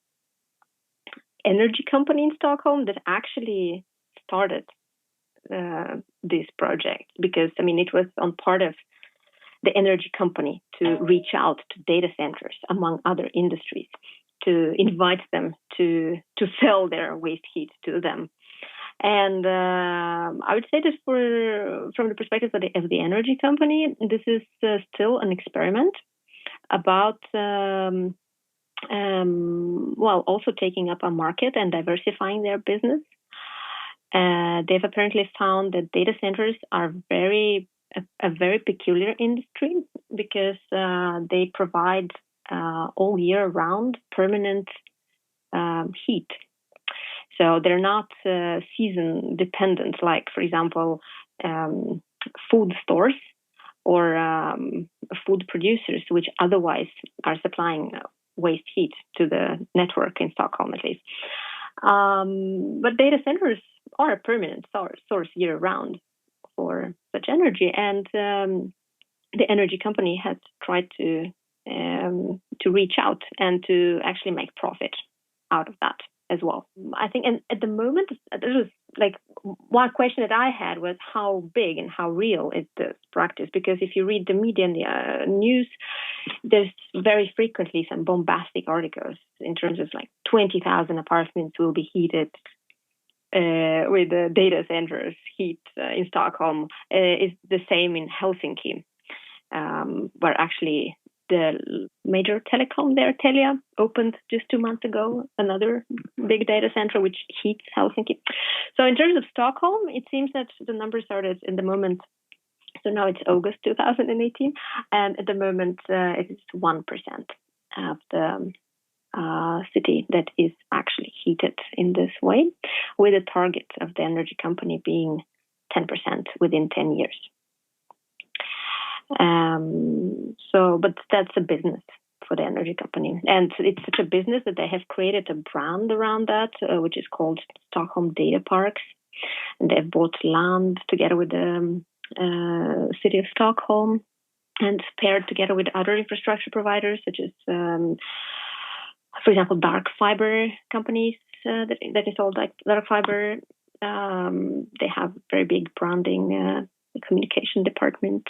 energy company in Stockholm that actually started this project, because it was on part of the energy company to reach out to data centers, among other industries, to invite them to sell their waste heat to them. And I would say that from the perspective of the energy company, this is still an experiment about also taking up a market and diversifying their business. They've apparently found that data centers are a very peculiar industry because they provide all year round permanent heat. So they're not season dependent, like, for example, food stores or food producers, which otherwise are supplying waste heat to the network in Stockholm, at least. But data centers are a permanent source year round for such energy, and the energy company has tried to reach out and to actually make profit out of that as well. I think, and at the moment, there was like one question that I had was how big and how real is this practice? Because if you read the media and the news, there's very frequently some bombastic articles in terms of like 20,000 apartments will be heated with the data centers heat in Stockholm. Is the same in Helsinki, where actually the major telecom there, Telia, opened just 2 months ago another big data center which heats Helsinki. So in terms of Stockholm, it seems that the numbers started in the moment. So now it's August 2018, and at the moment it is 1% of the city that is actually heated in this way, with a target of the energy company being 10% within 10 years. But that's a business for the energy company, and it's such a business that they have created a brand around that, which is called Stockholm Data Parks, and they've bought land together with the city of Stockholm, and paired together with other infrastructure providers such as, for example, dark fiber companies that is all like dark fiber. They have very big branding, communication department.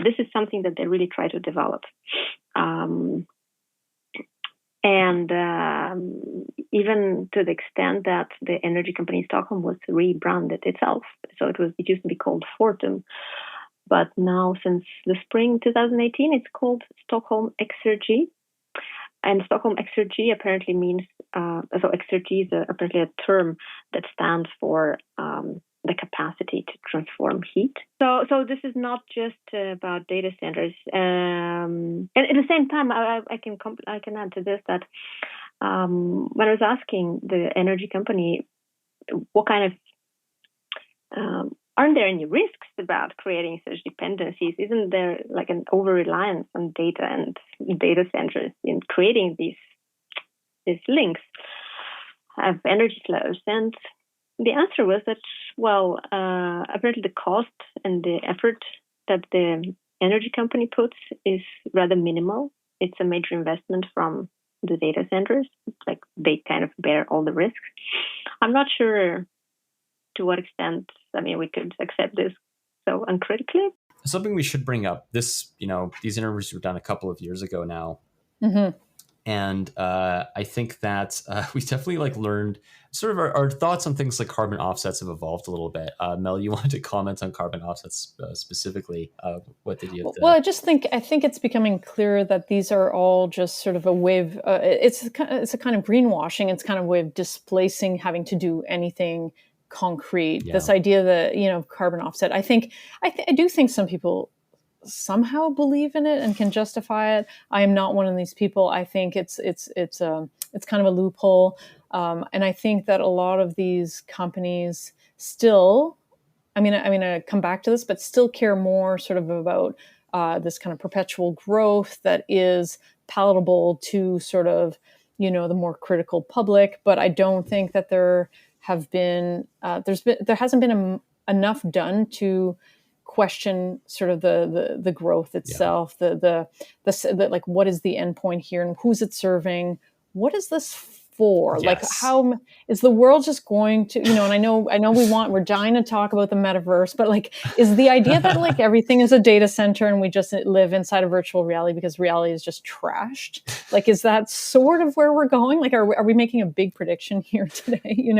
This is something that they really try to develop. Even to the extent that the energy company in Stockholm was rebranded itself. So it used to be called Fortum, but now since the spring 2018, it's called Stockholm Exergi. And Stockholm Exergi apparently means, so Exergi is apparently a term that stands for the capacity to transform heat. So this is not just about data centers. And at the same time, I can add to this that when I was asking the energy company what kind of aren't there any risks about creating such dependencies? Isn't there like an over-reliance on data and data centers in creating these links of energy flows? And the answer was that, well, apparently the cost and the effort that the energy company puts is rather minimal. It's a major investment from the data centers. It's like they kind of bear all the risks. I'm not sure to what extent, we could accept this so uncritically. Something we should bring up, these interviews were done a couple of years ago now. Mm-hmm. And I think that we definitely learned sort of our thoughts on things like carbon offsets have evolved a little bit. Mel, you wanted to comment on carbon offsets specifically. What did you have to... Well, I think it's becoming clear that these are all just sort of a way of, it's a kind of greenwashing. It's kind of a way of displacing having to do anything concrete. Yeah. This idea that, carbon offset, I do think some people somehow believe in it and can justify it. I am not one of these people. I think it's kind of a loophole. And I think that a lot of these companies still, I come back to this, but still care more sort of about this kind of perpetual growth that is palatable to sort of, the more critical public. But I don't think that there hasn't been enough done to question sort of the growth itself, the like what is the end point here and who's it serving? What is this for? Yes. Like how is the world just going to, and I know we're dying to talk about the metaverse, but is the idea that everything is a data center and we just live inside a virtual reality because reality is just trashed? Is that sort of where we're going? Are we making a big prediction here today?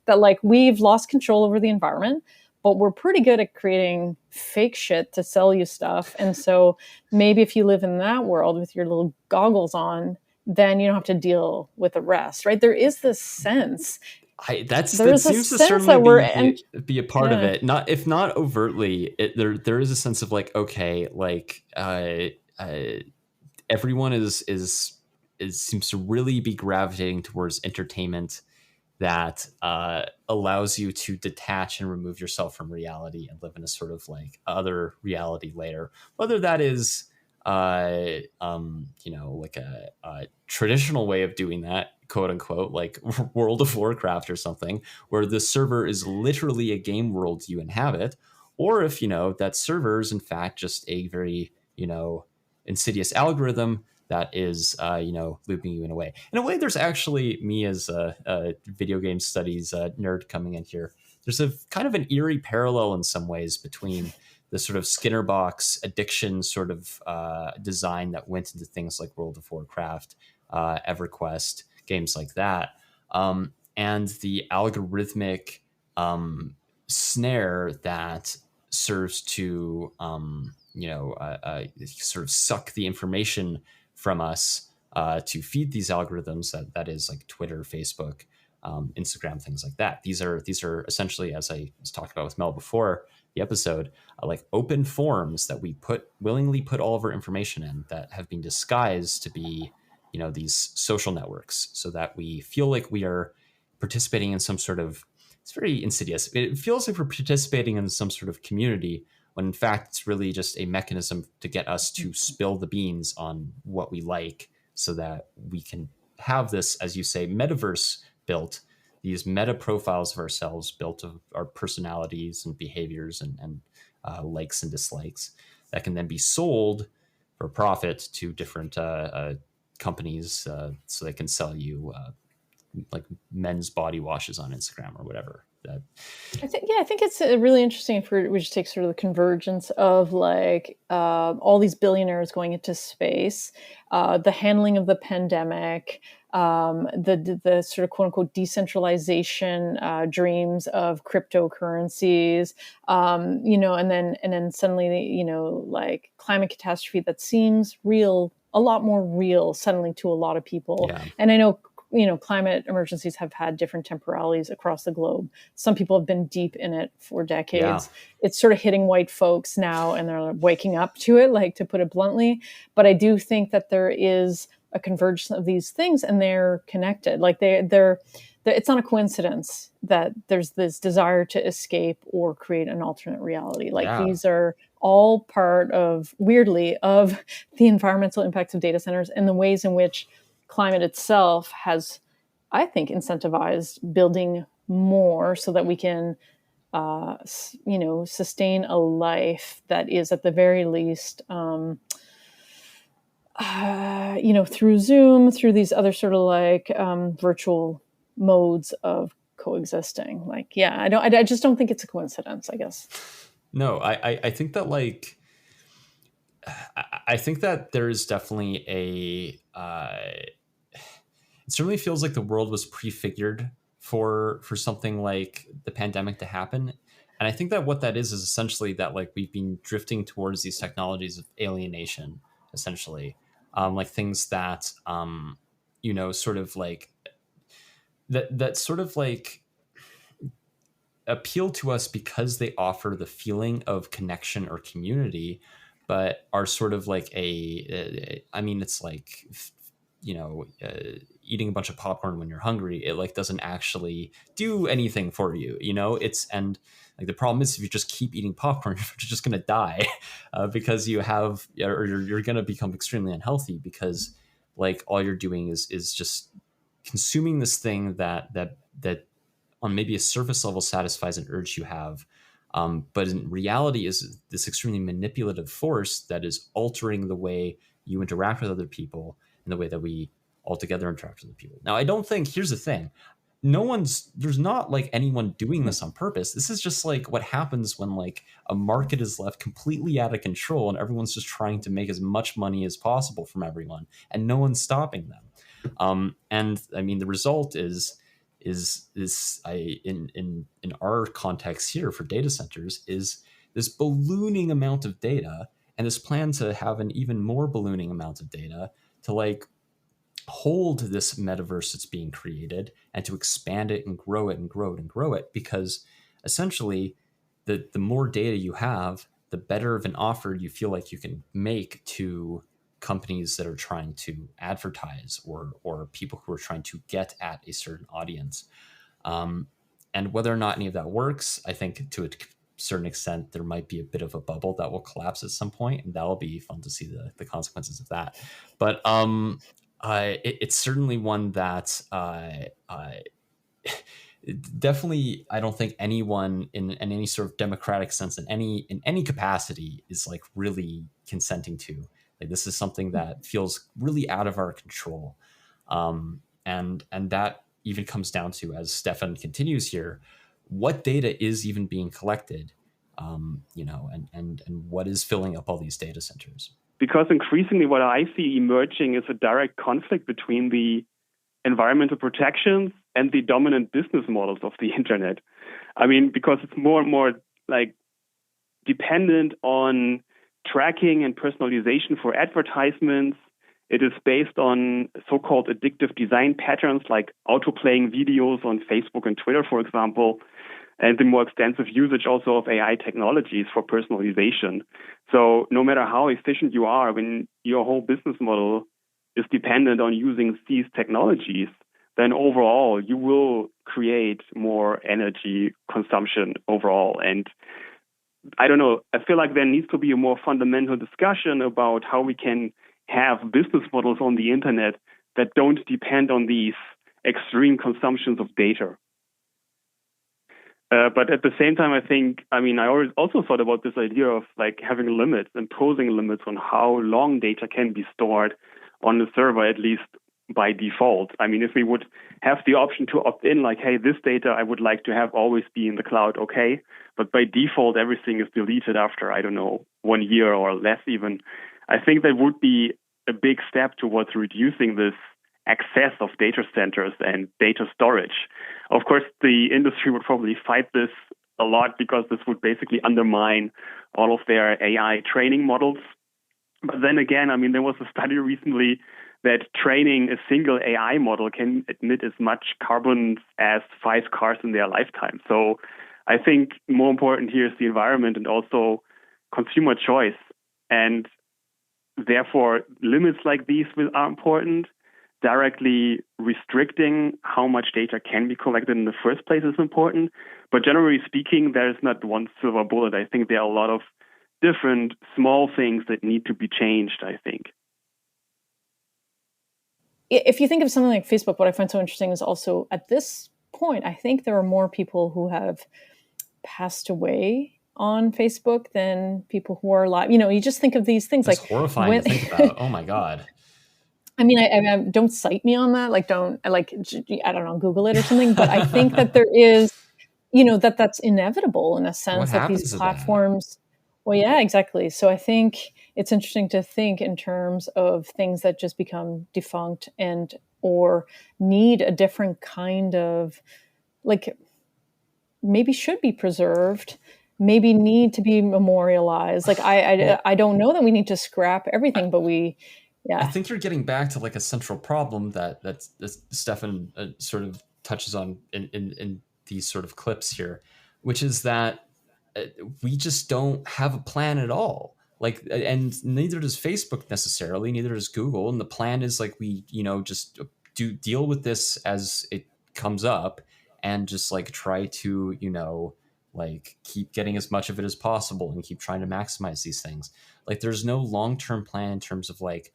That we've lost control over the environment, but we're pretty good at creating fake shit to sell you stuff. And so maybe if you live in that world with your little goggles on, then you don't have to deal with the rest, right? There is this sense. That seems to certainly be a part of it. If not overtly, there is a sense of everyone seems to really be gravitating towards entertainment that allows you to detach and remove yourself from reality and live in a sort of other reality layer, whether that is a traditional way of doing that, quote unquote, like World of Warcraft or something, where the server is literally a game world you inhabit, or if that server is in fact just a very insidious algorithm that is looping you in a way. In a way, there's actually, me as a video game studies nerd coming in here, there's a kind of an eerie parallel in some ways between the sort of Skinner box addiction sort of design that went into things like World of Warcraft, EverQuest, games like that, and the algorithmic snare that serves to sort of suck the information from us to feed these algorithms. That is like Twitter, Facebook, Instagram, things like that. These are essentially, as I was talking about with Mel before the episode, like open forms that we willingly put all of our information in that have been disguised to be, these social networks, so that we feel like we are participating in some sort of, it's very insidious. It feels like we're participating in some sort of community, when in fact it's really just a mechanism to get us to spill the beans on what we like, so that we can have this, as you say, metaverse built, these meta profiles of ourselves built of our personalities and behaviors and likes and dislikes that can then be sold for profit to different companies, so they can sell you like men's body washes on Instagram or whatever. I think it's really interesting if we just take sort of the convergence of all these billionaires going into space, the handling of the pandemic, the sort of quote unquote decentralization dreams of cryptocurrencies, and then suddenly, like climate catastrophe that seems real, a lot more real suddenly to a lot of people. Yeah. And I know, climate emergencies have had different temporalities across the globe. Some people have been deep in it for decades. Yeah. It's sort of hitting white folks now, and they're waking up to it, to put it bluntly. But I do think that there is a convergence of these things, and they're connected. Like they're it's not a coincidence that there's this desire to escape or create an alternate reality. Like these are all part of, weirdly, of the environmental impacts of data centers and the ways in which climate itself has, I think, incentivized building more so that we can, sustain a life that is at the very least, through Zoom, through these other sort of like virtual modes of coexisting. Like, yeah, I just don't think it's a coincidence, I guess. No, I think that like, I think that there is definitely it certainly feels like the world was prefigured for something like the pandemic to happen. And I think that what that is essentially that like we've been drifting towards these technologies of alienation, essentially, like things that, sort of like that sort of like appeal to us because they offer the feeling of connection or community, but are sort of like it's like, eating a bunch of popcorn when you're hungry. It like doesn't actually do anything for you, and like the problem is if you just keep eating popcorn, you're just going to die because you're going to become extremely unhealthy because like all you're doing is just consuming this thing that on maybe a surface level satisfies an urge you have. But in reality is this extremely manipulative force that is altering the way you interact with other people and the way that we altogether interact with other people. Now, I don't think, here's the thing, there's not like anyone doing this on purpose. This is just like what happens when like a market is left completely out of control and everyone's just trying to make as much money as possible from everyone and no one's stopping them. And I mean, the result is in our context here for data centers is this ballooning amount of data and this plan to have an even more ballooning amount of data to like hold this metaverse that's being created and to expand it and grow it and grow it and grow it, because essentially the more data you have, the better of an offer you feel like you can make to companies that are trying to advertise or people who are trying to get at a certain audience. And whether or not any of that works, I think to a certain extent, there might be a bit of a bubble that will collapse at some point, and that'll be fun to see the consequences of that. But it's certainly one that definitely, I don't think anyone in any sort of democratic sense in any capacity is like really consenting to. Like this is something that feels really out of our control, and that even comes down to, as Stefan continues here, what data is even being collected, and what is filling up all these data centers. Because increasingly what I see emerging is a direct conflict between the environmental protections and the dominant business models of the internet. I mean, because it's more and more like dependent on tracking and personalization for advertisements. It is based on so-called addictive design patterns like auto-playing videos on Facebook and Twitter, for example, and the more extensive usage also of AI technologies for personalization. So no matter how efficient you are, when your whole business model is dependent on using these technologies, then overall you will create more energy consumption overall. And I don't know, I feel like there needs to be a more fundamental discussion about how we can have business models on the internet that don't depend on these extreme consumptions of data. But at the same time, I also thought about this idea of like having limits, imposing limits on how long data can be stored on the server, at least by default. I mean, if we would have the option to opt in, like, hey, this data I would like to have always be in the cloud, okay. But by default, everything is deleted after, 1 year or less even. I think that would be a big step towards reducing this excess of data centers and data storage. Of course, the industry would probably fight this a lot because this would basically undermine all of their AI training models. But then again, there was a study recently that training a single AI model can emit as much carbon as 5 cars in their lifetime. So I think more important here is the environment and also consumer choice. And therefore, limits like these are important. Directly restricting how much data can be collected in the first place is important. But generally speaking, there is not one silver bullet. I think there are a lot of different small things that need to be changed, I think. If you think of something like Facebook, what I find so interesting is also at this point, I think there are more people who have passed away on Facebook than people who are alive. You just think of these things. It's like horrifying to think about. Oh my God. I mean, I don't cite me on that. Like, I don't know, Google it or something. But I think that there is, that's inevitable in a sense that these platforms. Well, yeah, exactly. So I think it's interesting to think in terms of things that just become defunct and or need a different kind of, like, maybe should be preserved, maybe need to be memorialized. Like, I don't know that we need to scrap everything, but yeah. I think you're getting back to like a central problem that Stefan sort of touches on in these sort of clips here, which is that we just don't have a plan at all. Like, and neither does Facebook necessarily, neither does Google. And the plan is like, we, just deal with this as it comes up and just like try to, like keep getting as much of it as possible and keep trying to maximize these things. Like, there's no long-term plan in terms of like,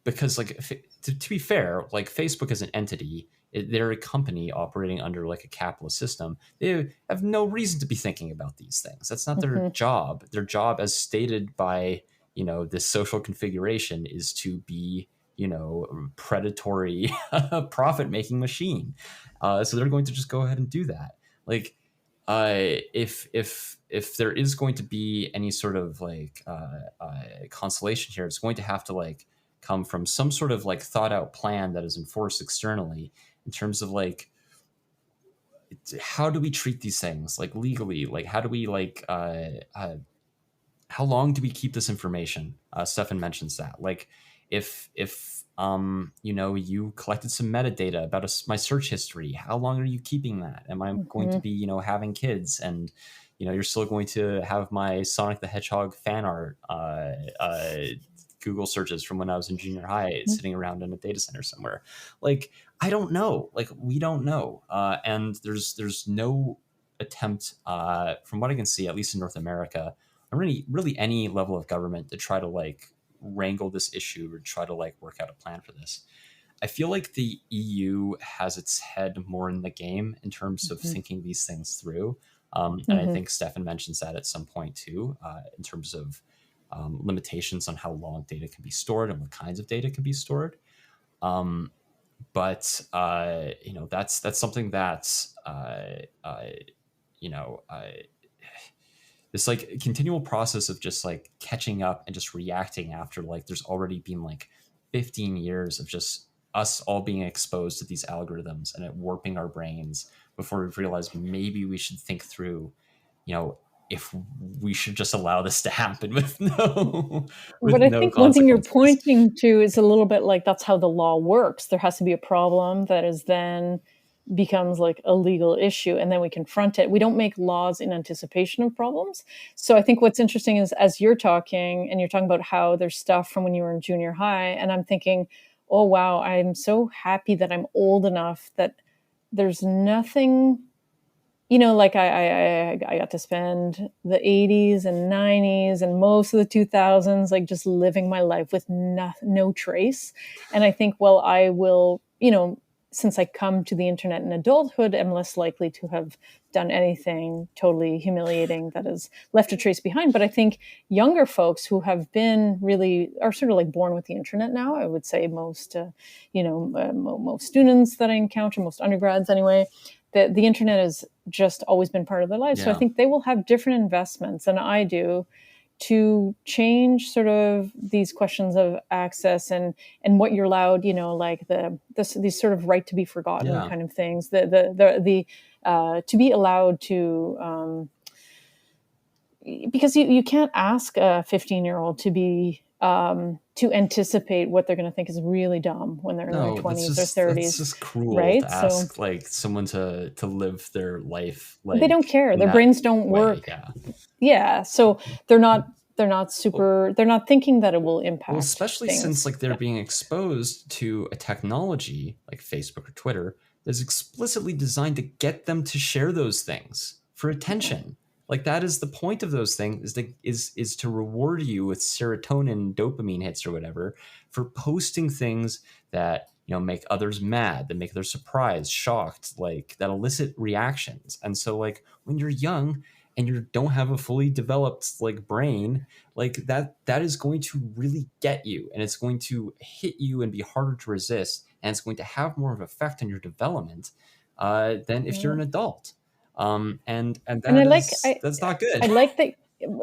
because like to be fair, like Facebook as an entity, they're a company operating under like a capitalist system. They have no reason to be thinking about these things. That's not their job. Their job, as stated by this social configuration, is to be predatory profit-making machine. So they're going to just go ahead and do that. Like, if there is going to be any sort of like consolation here, it's going to have to like come from some sort of like thought out plan that is enforced externally in terms of like, how do we treat these things like legally? Like, how do we like, how long do we keep this information? Stefan mentions that, like, if you collected some metadata about my search history, how long are you keeping that? Am I going to be, having kids and, you're still going to have my Sonic the Hedgehog fan art, Google searches from when I was in junior high sitting around in a data center somewhere. Like, I don't know. Like, we don't know. And there's no attempt, from what I can see, at least in North America, or really any level of government to try to like wrangle this issue or try to like work out a plan for this. I feel like the EU has its head more in the game in terms of thinking these things through. And I think Stefan mentions that at some point too, in terms of limitations on how long data can be stored and what kinds of data can be stored. But that's something that's this like continual process of just like catching up and just reacting after like there's already been like 15 years of just us all being exposed to these algorithms and it warping our brains before we've realized maybe we should think through, if we should just allow this to happen with no. But I think one thing you're pointing to is a little bit like that's how the law works. There has to be a problem that is then becomes like a legal issue and then we confront it. We don't make laws in anticipation of problems. So I think what's interesting is as you're talking and you're talking about how there's stuff from when you were in junior high and I'm thinking, oh, wow, I'm so happy that I'm old enough that there's nothing, like I got to spend the 80s and 90s and most of the 2000s, like just living my life with no trace. And I think, well, I will, since I come to the internet in adulthood, I'm less likely to have done anything totally humiliating that has left a trace behind. But I think younger folks who have been really are sort of like born with the internet now. I would say most, most students that I encounter, most undergrads anyway, the internet has just always been part of their lives. Yeah. So I think they will have different investments than I do to change sort of these questions of access and what you're allowed, like these sort of right to be forgotten kind of things, the to be allowed to, because you can't ask a 15-year-old to be, to anticipate what they're going to think is really dumb when they're in their 20s or 30s. It's just cruel to ask like someone to live their life. Like, they don't care. Their brains don't work. Yeah. So they're not they're not thinking that it will impact. Well, especially things. since like they're being exposed to a technology like Facebook or Twitter that's explicitly designed to get them to share those things for attention. Like that is the point of those things is to reward you with serotonin, dopamine hits or whatever for posting things that, you know, make others mad, that make others surprised, shocked, like that elicit reactions. And so like when you're young and you don't have a fully developed like brain, like that is going to really get you, and it's going to hit you and be harder to resist, and it's going to have more of an effect on your development than if you're an adult. And that's not good. I like that,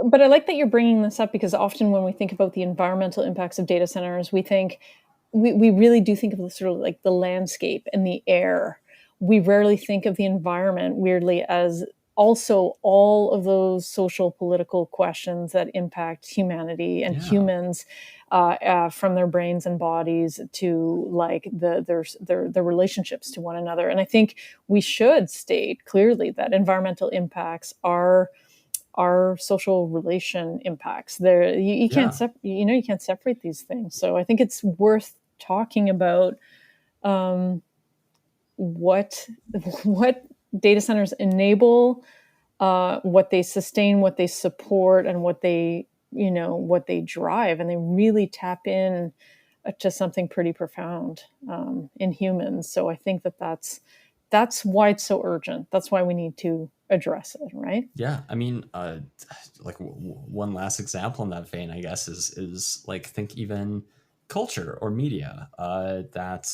but I like that you're bringing this up, because often when we think about the environmental impacts of data centers, we really do think of the sort of like the landscape and the air. We rarely think of the environment, weirdly, as also all of those social political questions that impact humanity and humans, from their brains and bodies to like their relationships to one another. And I think we should state clearly that environmental impacts are social relation impacts. You can't you can't separate these things. So I think it's worth talking about what data centers enable, what they sustain, what they support, and what they drive, and they really tap in to something pretty profound in humans. So I think that's why it's so urgent. That's why we need to address it, right? Yeah, I mean, like one last example in that vein, I guess, is like think even culture or media. That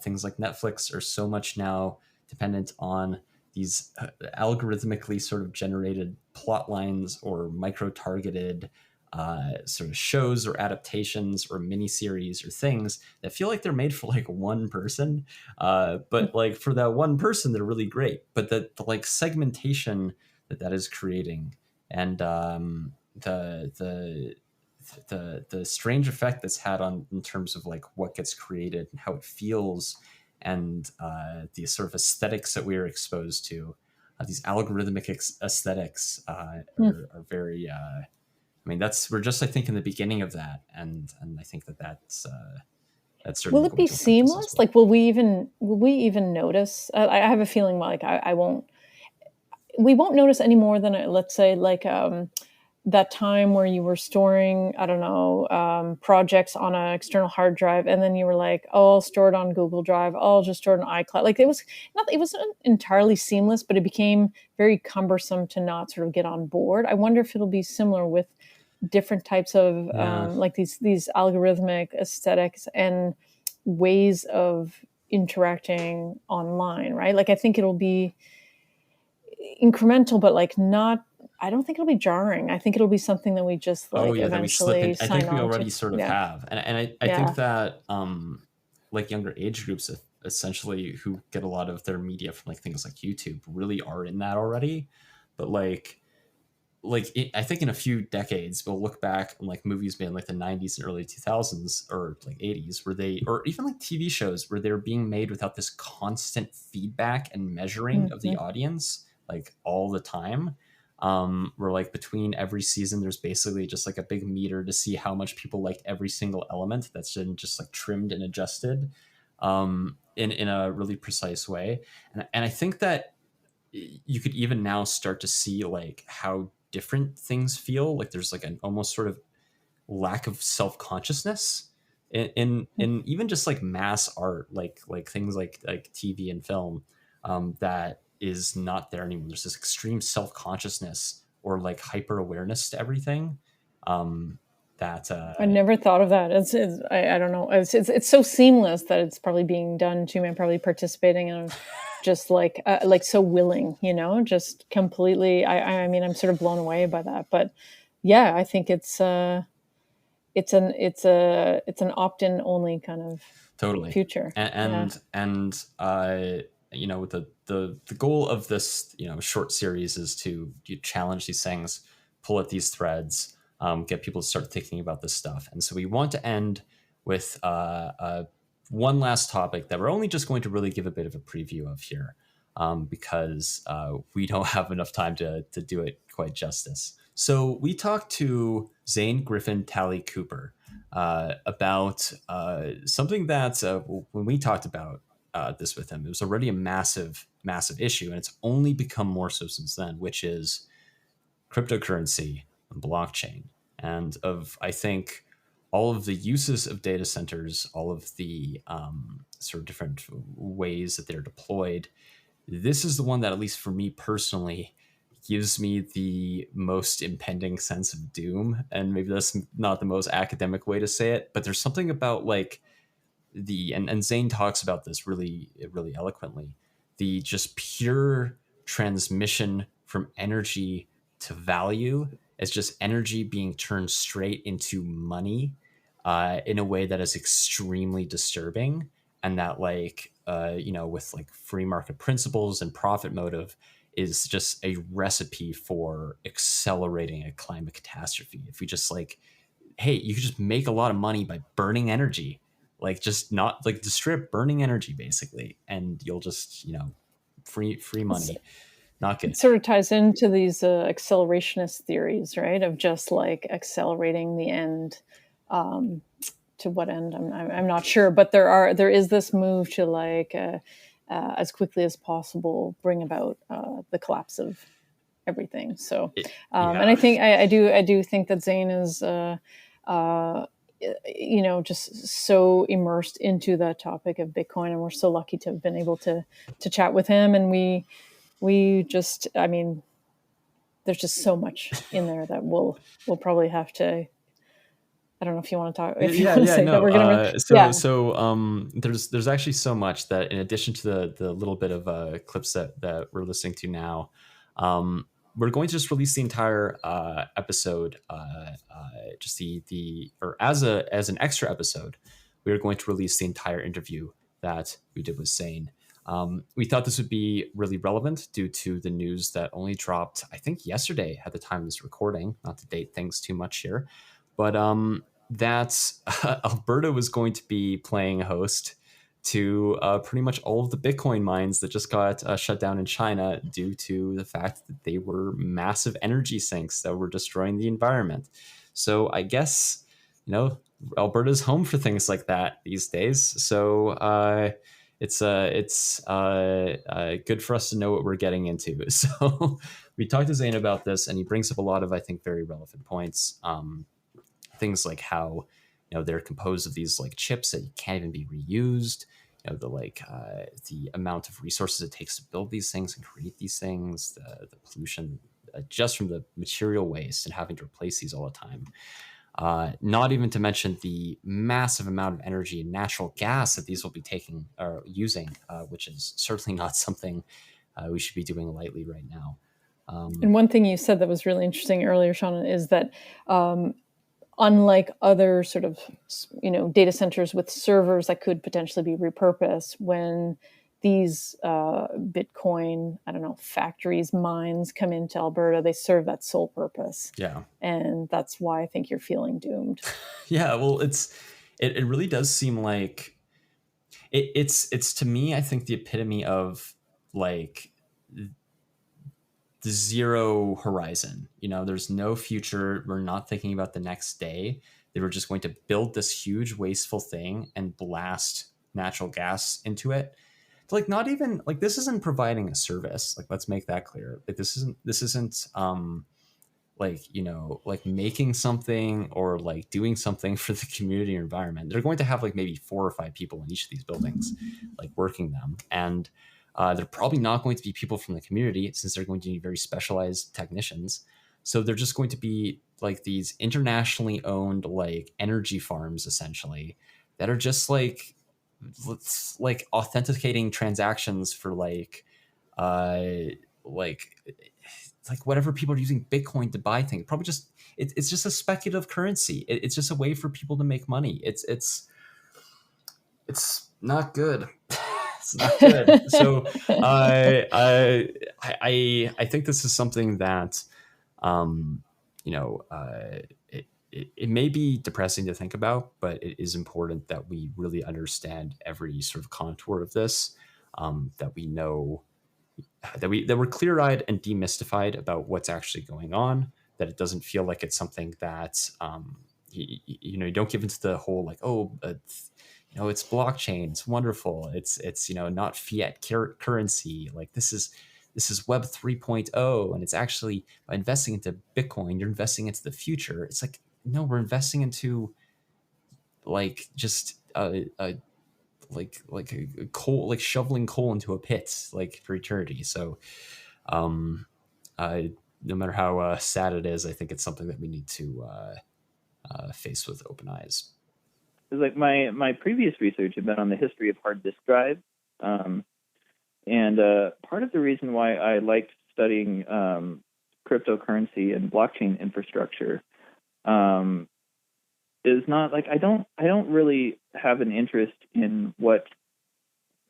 things like Netflix are so much now dependent on these algorithmically sort of generated plot lines or micro-targeted sort of shows or adaptations or miniseries or things that feel like they're made for like one person, but like for that one person they're really great. But the like segmentation that is creating, and the strange effect that's had on in terms of like what gets created and how it feels, and the sort of aesthetics that we are exposed to, these algorithmic aesthetics are very. I mean, we're just, I think, in the beginning of that, and I think that's certainly. Will it be seamless? Well. Like, will we even notice? I have a feeling like we won't notice any more than let's say like that time where you were storing, I don't know, projects on an external hard drive, and then you were like, oh, I'll store it on Google Drive. Oh, I'll just store it on iCloud. Like it wasn't entirely seamless, but it became very cumbersome to not sort of get on board. I wonder if it'll be similar with different types of like these algorithmic aesthetics and ways of interacting online, right? Like I think it'll be incremental, but like not. I don't think it'll be jarring. I think it'll be something that we just like eventually sign on to. I think we already sort of have. And I think that like younger age groups essentially who get a lot of their media from like things like YouTube really are in that already. But I think in a few decades we'll look back on like movies made in like the 90s and early 2000s or like 80s or even like TV shows where they're being made without this constant feedback and measuring of the audience like all the time. Where like between every season there's basically just like a big meter to see how much people liked every single element that's been just like trimmed and adjusted in a really precise way. And I think that you could even now start to see like how different things feel. Like there's like an almost sort of lack of self-consciousness in even just like mass art, like things like TV and film, that is not there anymore. There's this extreme self-consciousness or like hyper awareness to everything. That I never thought of that. I don't know. It's so seamless that it's probably being done too. I'm probably participating in just like so willing, just completely. I mean, I'm sort of blown away by that. But yeah, I think it's an opt-in only kind of totally future. With the goal of this, short series is to challenge these things, pull at these threads, get people to start thinking about this stuff. And so we want to end with one last topic that we're only just going to really give a bit of a preview of here, because we don't have enough time to do it quite justice. So we talked to Zane Griffin Talley Cooper about something that when we talked about this with him, it was already a massive, massive issue, and it's only become more so since then, which is cryptocurrency and blockchain. And I think, all of the uses of data centers, all of the sort of different ways that they're deployed, this is the one that, at least for me personally, gives me the most impending sense of doom. And maybe that's not the most academic way to say it, but there's something about like and Zane talks about this really, really eloquently, the just pure transmission from energy to value as just energy being turned straight into money in a way that is extremely disturbing. And that with like free market principles and profit motive is just a recipe for accelerating a climate catastrophe. If we just hey, you could just make a lot of money by burning energy, just not the strip burning energy basically, and you'll just free money. Not good. It sort of ties into these accelerationist theories, right? Of just accelerating the end. To what end? I'm not sure, but there is this move to as quickly as possible bring about the collapse of everything. So, and I think I do think that Zane is just so immersed into that topic of Bitcoin, and we're so lucky to have been able to chat with him. And we just, there's just so much in there that we'll probably have to. I don't know if you want to talk. There's actually so much that, in addition to the little bit of clips that we're listening to now, we're going to just release the entire episode, just as an extra episode. We are going to release the entire interview that we did with Zane. We thought this would be really relevant due to the news that only dropped, I think, yesterday at the time of this recording. Not to date things too much here, but that Alberta was going to be playing host to pretty much all of the Bitcoin mines that just got shut down in China due to the fact that they were massive energy sinks that were destroying the environment. So I guess, Alberta's home for things like that these days. So it's good for us to know what we're getting into. So we talked to Zane about this, and he brings up a lot of, I think, very relevant points. Things like how they're composed of these chips that can't even be reused. The amount of resources it takes to build these things and create these things, the pollution just from the material waste and having to replace these all the time. Not even to mention the massive amount of energy and natural gas that these will be using, which is certainly not something we should be doing lightly right now. And one thing you said that was really interesting earlier, Sean, is that unlike other sort of, data centers with servers that could potentially be repurposed, when these Bitcoin, factories, mines come into Alberta, they serve that sole purpose. Yeah. And that's why I think you're feeling doomed. Yeah, well, it really does seem like it's to me, I think, the epitome of the zero horizon. There's no future. We're not thinking about the next day. They were just going to build this huge wasteful thing and blast natural gas into it. Not even this isn't providing a service. Let's make that clear. This isn't making something or doing something for the community or environment. They're going to have maybe 4 or 5 people in each of these buildings, working them. And they're probably not going to be people from the community, since they're going to be very specialized technicians. So they're just going to be these internationally owned energy farms, essentially, that are just authenticating transactions for whatever people are using Bitcoin to buy things. Probably just it's just a speculative currency. It's just a way for people to make money. It's not good. It's not good. So I think this is something that it may be depressing to think about, but it is important that we really understand every sort of contour of this, that we know that we're clear-eyed and demystified about what's actually going on, that it doesn't feel like it's something that you don't give into the whole like, it's blockchain, it's wonderful, it's not fiat currency, like this is Web 3.0, and it's actually, by investing into Bitcoin, you're investing into the future. It's like, no, we're investing into like just like a coal, like shoveling coal into a pit, like for eternity. So no matter how sad it is, I think it's something that we need to face with open eyes. Like my previous research had been on the history of hard disk drives, and part of the reason why I liked studying cryptocurrency and blockchain infrastructure is not like I don't really have an interest in what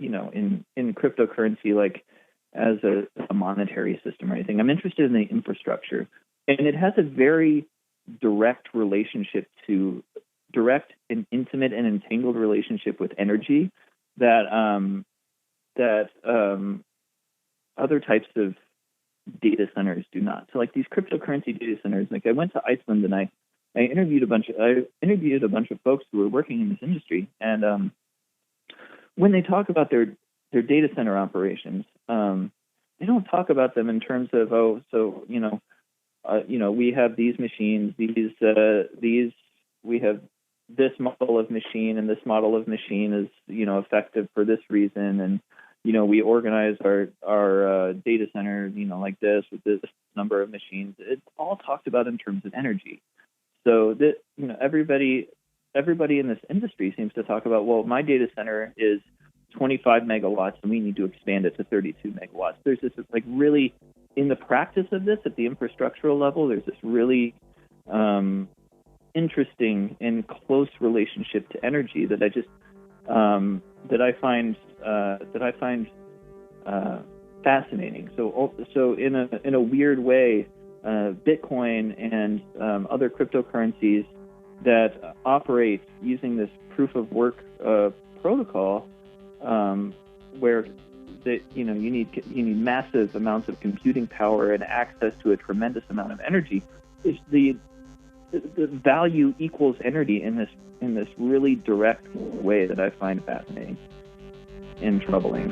in cryptocurrency like as a monetary system or anything. I'm interested in the infrastructure, and it has a very direct and intimate and entangled relationship with energy that other types of data centers do not. So like these cryptocurrency data centers, like I went to Iceland and I interviewed a bunch of folks who were working in this industry, and when they talk about their data center operations, they don't talk about them in terms of we have these machines, we have this model of machine, and this model of machine is effective for this reason, and we organize our data center like this with this number of machines. It's all talked about in terms of energy. So that everybody in this industry seems to talk about, well, my data center is 25 megawatts and we need to expand it to 32 megawatts. There's this like really, in the practice of this at the infrastructural level, there's this really interesting and close relationship to energy that I find fascinating. So in a weird way, Bitcoin and other cryptocurrencies that operate using this proof of work protocol, where you need massive amounts of computing power and access to a tremendous amount of energy, is the value equals energy in this really direct way that I find fascinating and troubling.